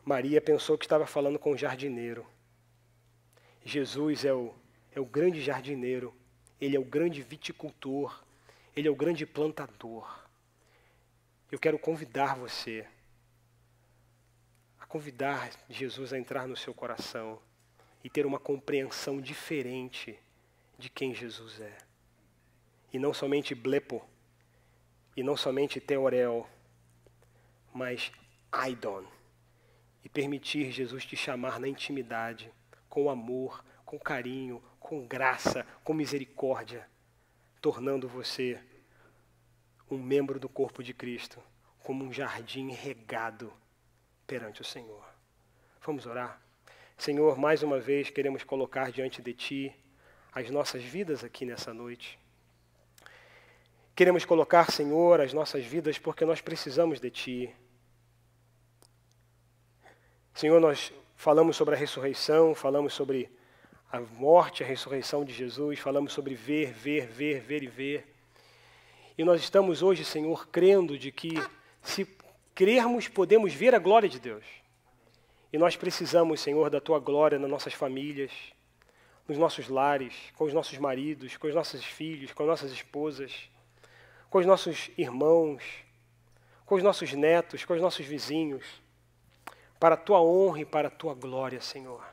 Maria pensou que estava falando com o jardineiro. Jesus é o grande jardineiro, ele é o grande viticultor, ele é o grande plantador. Eu quero convidar você convidar Jesus a entrar no seu coração e ter uma compreensão diferente de quem Jesus é. E não somente blepo, e não somente teorel, mas aidon. E permitir Jesus te chamar na intimidade, com amor, com carinho, com graça, com misericórdia, tornando você um membro do corpo de Cristo, como um jardim regado perante o Senhor. Vamos orar? Senhor, mais uma vez queremos colocar diante de Ti as nossas vidas aqui nessa noite. Queremos colocar, Senhor, as nossas vidas porque nós precisamos de Ti. Senhor, nós falamos sobre a ressurreição, falamos sobre a morte, a ressurreição de Jesus, falamos sobre ver, ver, ver, ver e ver. E nós estamos hoje, Senhor, crendo de que se crermos, podemos ver a glória de Deus. E nós precisamos, Senhor, da Tua glória nas nossas famílias, nos nossos lares, com os nossos maridos, com os nossos filhos, com as nossas esposas, com os nossos irmãos, com os nossos netos, com os nossos vizinhos, para a Tua honra e para a Tua glória, Senhor.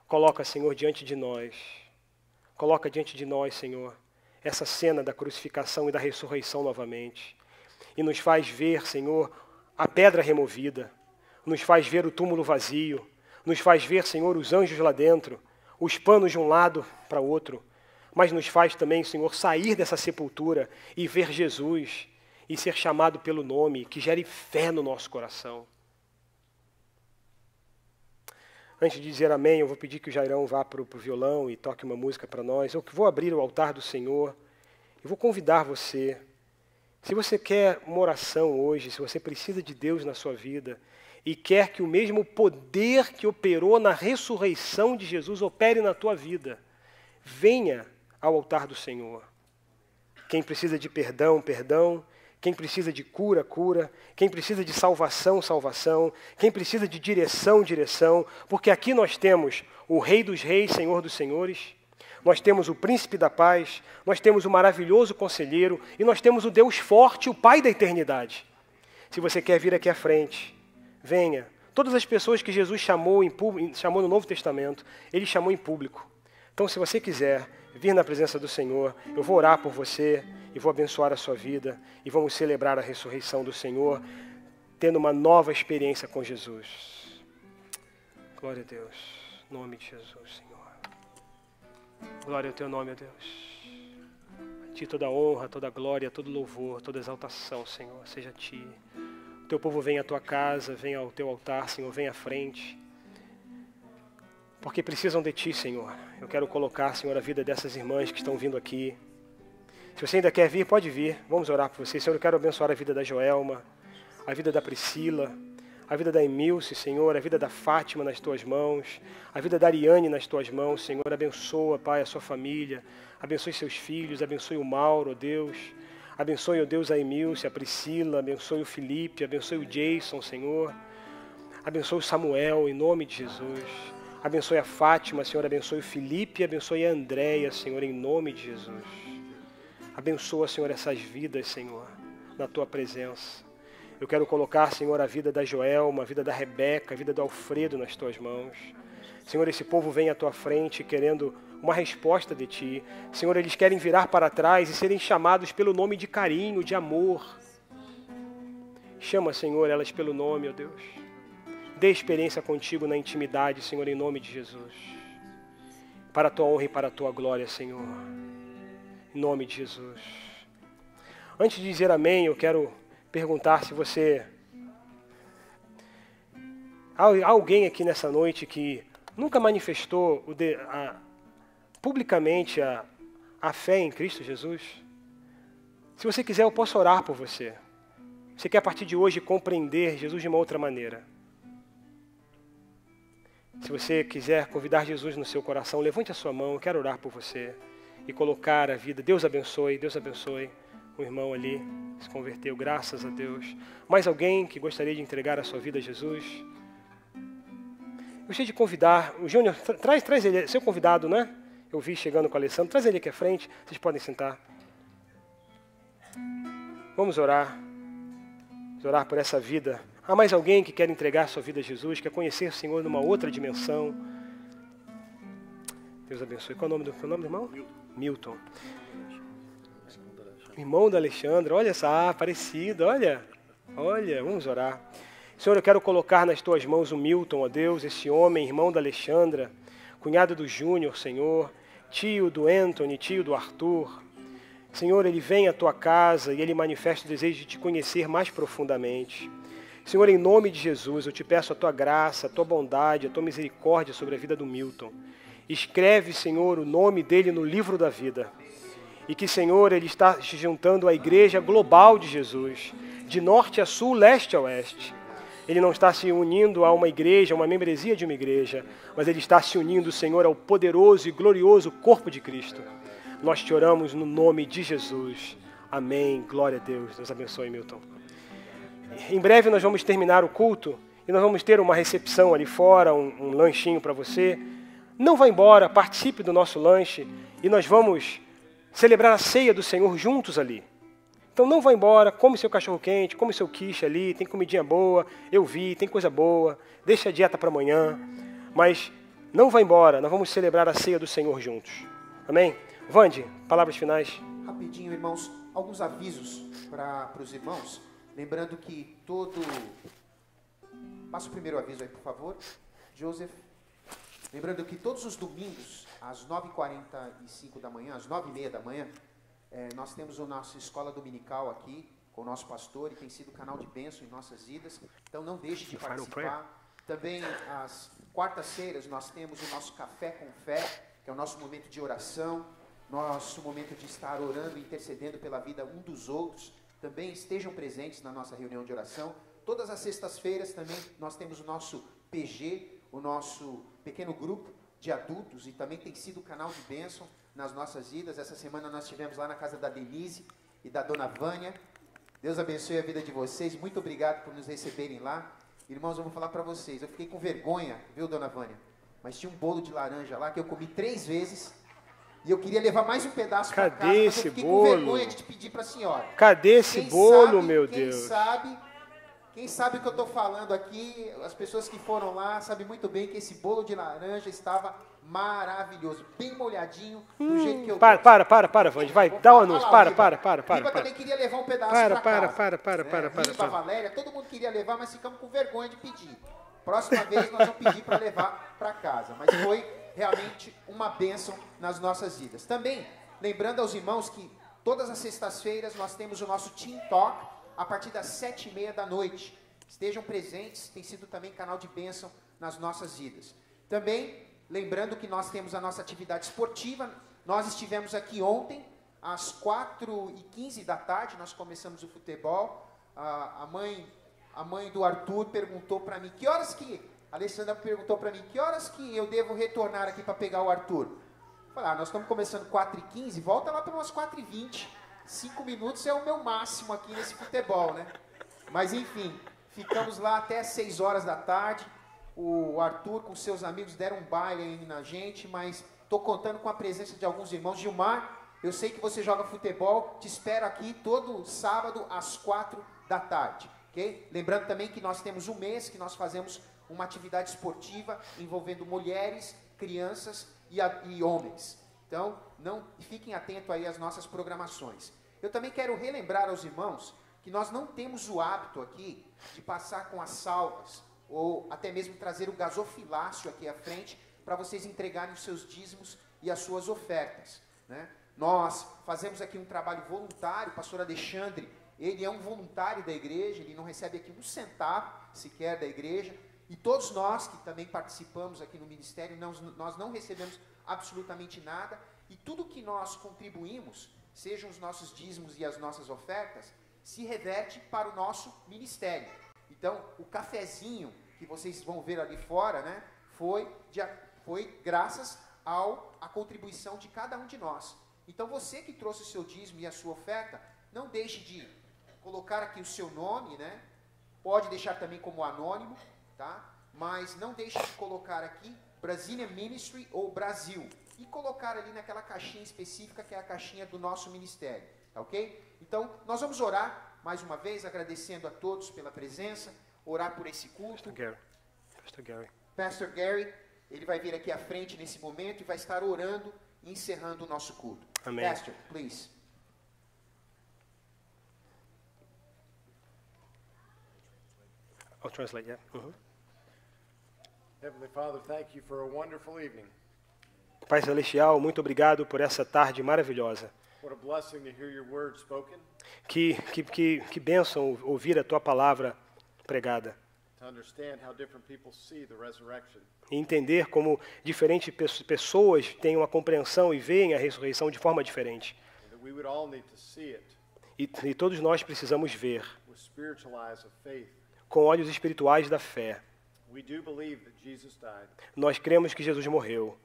Coloca, Senhor, diante de nós, Senhor, essa cena da crucificação e da ressurreição novamente. E nos faz ver, Senhor, a pedra removida, nos faz ver o túmulo vazio, nos faz ver, Senhor, os anjos lá dentro, os panos de um lado para o outro, mas nos faz também, Senhor, sair dessa sepultura e ver Jesus e ser chamado pelo nome, que gere fé no nosso coração. Antes de dizer amém, eu vou pedir que o Jairão vá para o violão e toque uma música para nós. Eu vou abrir o altar do Senhor e vou convidar você. Se você quer uma oração hoje, se você precisa de Deus na sua vida e quer que o mesmo poder que operou na ressurreição de Jesus opere na tua vida, venha ao altar do Senhor. Quem precisa de perdão, perdão. Quem precisa de cura, cura. Quem precisa de salvação, salvação. Quem precisa de direção, direção. Porque aqui nós temos o Rei dos Reis, Senhor dos Senhores. Nós temos o Príncipe da Paz. Nós temos o maravilhoso Conselheiro. E nós temos o Deus forte, o Pai da eternidade. Se você quer vir aqui à frente, venha. Todas as pessoas que Jesus chamou no Novo Testamento, Ele chamou em público. Então, se você quiser vir na presença do Senhor, eu vou orar por você e vou abençoar a sua vida e vamos celebrar a ressurreição do Senhor, tendo uma nova experiência com Jesus. Glória a Deus. Em nome de Jesus, Senhor. Glória ao Teu nome, ó Deus. A Ti toda honra, toda glória, todo louvor, toda exaltação, Senhor, seja a Ti. O Teu povo vem à Tua casa, vem ao Teu altar, Senhor, vem à frente. Porque precisam de Ti, Senhor. Eu quero colocar, Senhor, a vida dessas irmãs que estão vindo aqui. Se você ainda quer vir, pode vir. Vamos orar por você. Senhor, eu quero abençoar a vida da Joelma, a vida da Priscila, a vida da Emilce, Senhor, a vida da Fátima nas Tuas mãos, a vida da Ariane nas Tuas mãos, Senhor. Abençoa, Pai, a sua família. Abençoe seus filhos, abençoe o Mauro, ó Deus. Abençoe, ó Deus, a Emilce, a Priscila. Abençoe o Felipe, abençoe o Jason, Senhor. Abençoe o Samuel, em nome de Jesus. Abençoe a Fátima, Senhor, abençoe o Felipe, abençoe a Andréia, Senhor, em nome de Jesus. Abençoa, Senhor, essas vidas, Senhor, na Tua presença. Eu quero colocar, Senhor, a vida da Joelma, a vida da Rebeca, a vida do Alfredo nas Tuas mãos. Senhor, esse povo vem à Tua frente querendo uma resposta de Ti. Senhor, eles querem virar para trás e serem chamados pelo nome de carinho, de amor. Chama, Senhor, elas pelo nome, ó Deus. Dê experiência contigo na intimidade, Senhor, em nome de Jesus. Para a Tua honra e para a Tua glória, Senhor. Em nome de Jesus. Antes de dizer amém, eu quero perguntar se você... Há alguém aqui nessa noite que nunca manifestou publicamente a fé em Cristo Jesus? Se você quiser, eu posso orar por você. Você quer a partir de hoje compreender Jesus de uma outra maneira? Se você quiser convidar Jesus no seu coração, levante a sua mão, eu quero orar por você e colocar a vida. Deus abençoe, o irmão ali se converteu, graças a Deus. Mais alguém que gostaria de entregar a sua vida a Jesus? Eu gostaria de convidar, o Júnior, traz ele, seu convidado, né? Eu vi chegando com o Alessandro, traz ele aqui à frente, vocês podem sentar. Vamos orar por essa vida Há mais alguém que quer entregar sua vida a Jesus, quer conhecer o Senhor numa outra dimensão? Deus abençoe. Qual é o nome do irmão? Milton. Irmão da Alexandra, olha essa, parecido, olha, vamos orar. Senhor, eu quero colocar nas tuas mãos o Milton, ó Deus, esse homem, irmão da Alexandra, cunhado do Júnior, Senhor, tio do Anthony, tio do Arthur. Senhor, ele vem à tua casa e ele manifesta o desejo de te conhecer mais profundamente. Senhor, em nome de Jesus, eu te peço a tua graça, a tua bondade, a tua misericórdia sobre a vida do Milton. Escreve, Senhor, o nome dele no livro da vida. E que, Senhor, ele está se juntando à igreja global de Jesus, de norte a sul, leste a oeste. Ele não está se unindo a uma igreja, a uma membresia de uma igreja, mas ele está se unindo, Senhor, ao poderoso e glorioso corpo de Cristo. Nós te oramos no nome de Jesus. Amém. Glória a Deus. Deus abençoe, Milton. Em breve nós vamos terminar o culto e nós vamos ter uma recepção ali fora, um lanchinho para você. Não vá embora, participe do nosso lanche e nós vamos celebrar a ceia do Senhor juntos ali. Então não vá embora, come seu cachorro-quente, come seu quiche ali, tem comidinha boa, eu vi, tem coisa boa, deixa a dieta para amanhã, mas não vá embora, nós vamos celebrar a ceia do Senhor juntos. Amém? Vande, palavras finais. Rapidinho, irmãos, alguns avisos para os irmãos, lembrando que Passa o primeiro aviso aí, por favor, Joseph. Lembrando que todos os domingos, às 9h45 da manhã, às 9h30 da manhã, nós temos a nossa escola dominical aqui, com o nosso pastor, e tem sido canal de bênção em nossas vidas, então não deixe de participar. Também, às quartas-feiras, nós temos o nosso Café com Fé, que é o nosso momento de oração, nosso momento de estar orando e intercedendo pela vida um dos outros. Também estejam presentes na nossa reunião de oração. Todas as sextas-feiras também nós temos o nosso PG, o nosso pequeno grupo de adultos, e também tem sido canal de bênção nas nossas vidas. Essa semana nós estivemos lá na casa da Denise e da dona Vânia. Deus abençoe a vida de vocês, muito obrigado por nos receberem lá. Irmãos, eu vou falar para vocês, eu fiquei com vergonha, viu, dona Vânia? Mas tinha um bolo de laranja lá que eu comi 3 vezes e eu queria levar mais um pedaço para casa, mas eu fiquei com vergonha de te pedir para a senhora. Cadê esse bolo, meu Deus? Quem sabe o que eu estou falando aqui, as pessoas que foram lá sabem muito bem que esse bolo de laranja estava maravilhoso, bem molhadinho, do jeito que eu gosto. Para, Vande, vai, dá o anúncio, para. Riba também queria levar um pedaço para casa. Para. Riba, Valéria, todo mundo queria levar, mas ficamos com vergonha de pedir. Próxima vez nós vamos pedir para levar para casa, mas foi realmente uma bênção nas nossas vidas. Também, lembrando aos irmãos que todas as sextas-feiras nós temos o nosso Team Talk, a partir das 7h30 da noite. Estejam presentes, tem sido também canal de bênção nas nossas vidas. Também, lembrando que nós temos a nossa atividade esportiva, nós estivemos aqui ontem, às 4h15 da tarde, nós começamos o futebol. A mãe do Arthur perguntou para mim, a Alessandra perguntou para mim, que horas que eu devo retornar aqui para pegar o Arthur? Eu falei, nós estamos começando 4h15, volta lá para umas 4h20. 5 minutos é o meu máximo aqui nesse futebol, né? Mas enfim, ficamos lá até 6 horas da tarde. O Arthur com seus amigos deram um baile aí na gente, mas estou contando com a presença de alguns irmãos. Gilmar, eu sei que você joga futebol, te espero aqui todo sábado às 4 da tarde, ok? Lembrando também que nós temos um mês que nós fazemos uma atividade esportiva envolvendo mulheres, crianças e homens. Então, fiquem atentos aí às nossas programações. Eu também quero relembrar aos irmãos que nós não temos o hábito aqui de passar com as salvas ou até mesmo trazer o gasofilácio aqui à frente para vocês entregarem os seus dízimos e as suas ofertas, né? Nós fazemos aqui um trabalho voluntário, o pastor Alexandre, ele é um voluntário da igreja, ele não recebe aqui um centavo sequer da igreja, e todos nós que também participamos aqui no ministério, nós não recebemos absolutamente nada, e tudo que nós contribuímos, sejam os nossos dízimos e as nossas ofertas, se reverte para o nosso ministério. Então, o cafezinho que vocês vão ver ali fora, né, foi graças à contribuição de cada um de nós. Então, você que trouxe o seu dízimo e a sua oferta, não deixe de colocar aqui o seu nome, né, pode deixar também como anônimo, tá? Mas não deixe de colocar aqui Brazilian Ministry ou Brasil, e colocar ali naquela caixinha específica que é a caixinha do nosso ministério, tá ok? Então, nós vamos orar mais uma vez, agradecendo a todos pela presença, orar por esse culto. Pastor Gary. Pastor Gary, ele vai vir aqui à frente nesse momento e vai estar orando e encerrando o nosso culto. Amém. Pastor, please. I'll translate, yeah. Heavenly Father, thank you for a wonderful evening. Pai Celestial, muito obrigado por essa tarde maravilhosa. What a blessing to hear your word spoken, Que bênção ouvir a tua palavra pregada. to understand how different people see the resurrection. E entender como diferentes pessoas têm uma compreensão e veem a ressurreição de forma diferente. And that we would all need to see it E todos nós precisamos ver with spiritual eyes of faith. com olhos espirituais da fé. We do believe that Jesus died, Nós cremos que Jesus morreu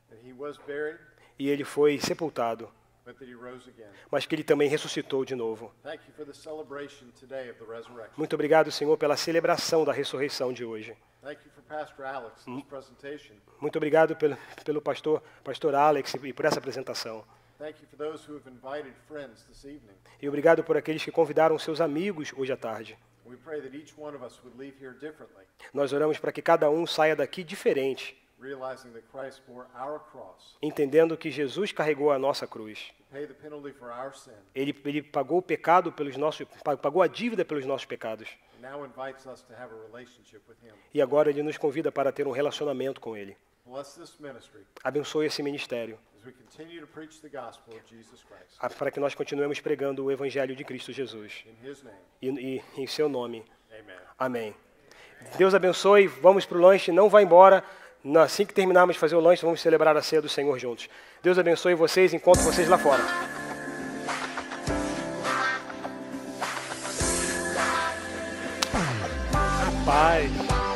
that he was buried, e ele foi sepultado, but that he rose again. mas que ele também ressuscitou de novo. Thank you for the celebration today of the resurrection. Muito obrigado, Senhor, pela celebração da ressurreição de hoje. Thank you for Pastor Alex and his presentation. Muito obrigado pelo pastor Alex e por essa apresentação. Thank you for those who have invited friends this evening. E obrigado por aqueles que convidaram seus amigos hoje à tarde. We pray that each one of us would leave here differently, Nós oramos para que cada um saia daqui diferente, realizing that Christ bore our cross, entendendo que Jesus carregou a nossa cruz. to pay the penalty for our sin, Ele pagou o pecado pagou a dívida pelos nossos pecados. and now invites us to have a relationship with him. E agora ele nos convida para ter um relacionamento com ele. Bless this ministry Abençoe esse ministério, as we continue to preach the gospel of Jesus Christ. para que nós continuemos pregando o evangelho de Cristo Jesus. In his name, E em seu nome. amen. Amém. Deus abençoe. Vamos para o lanche. Não vá embora. Assim que terminarmos de fazer o lanche, vamos celebrar a ceia do Senhor juntos. Deus abençoe vocês. Encontro vocês lá fora. Rapaz.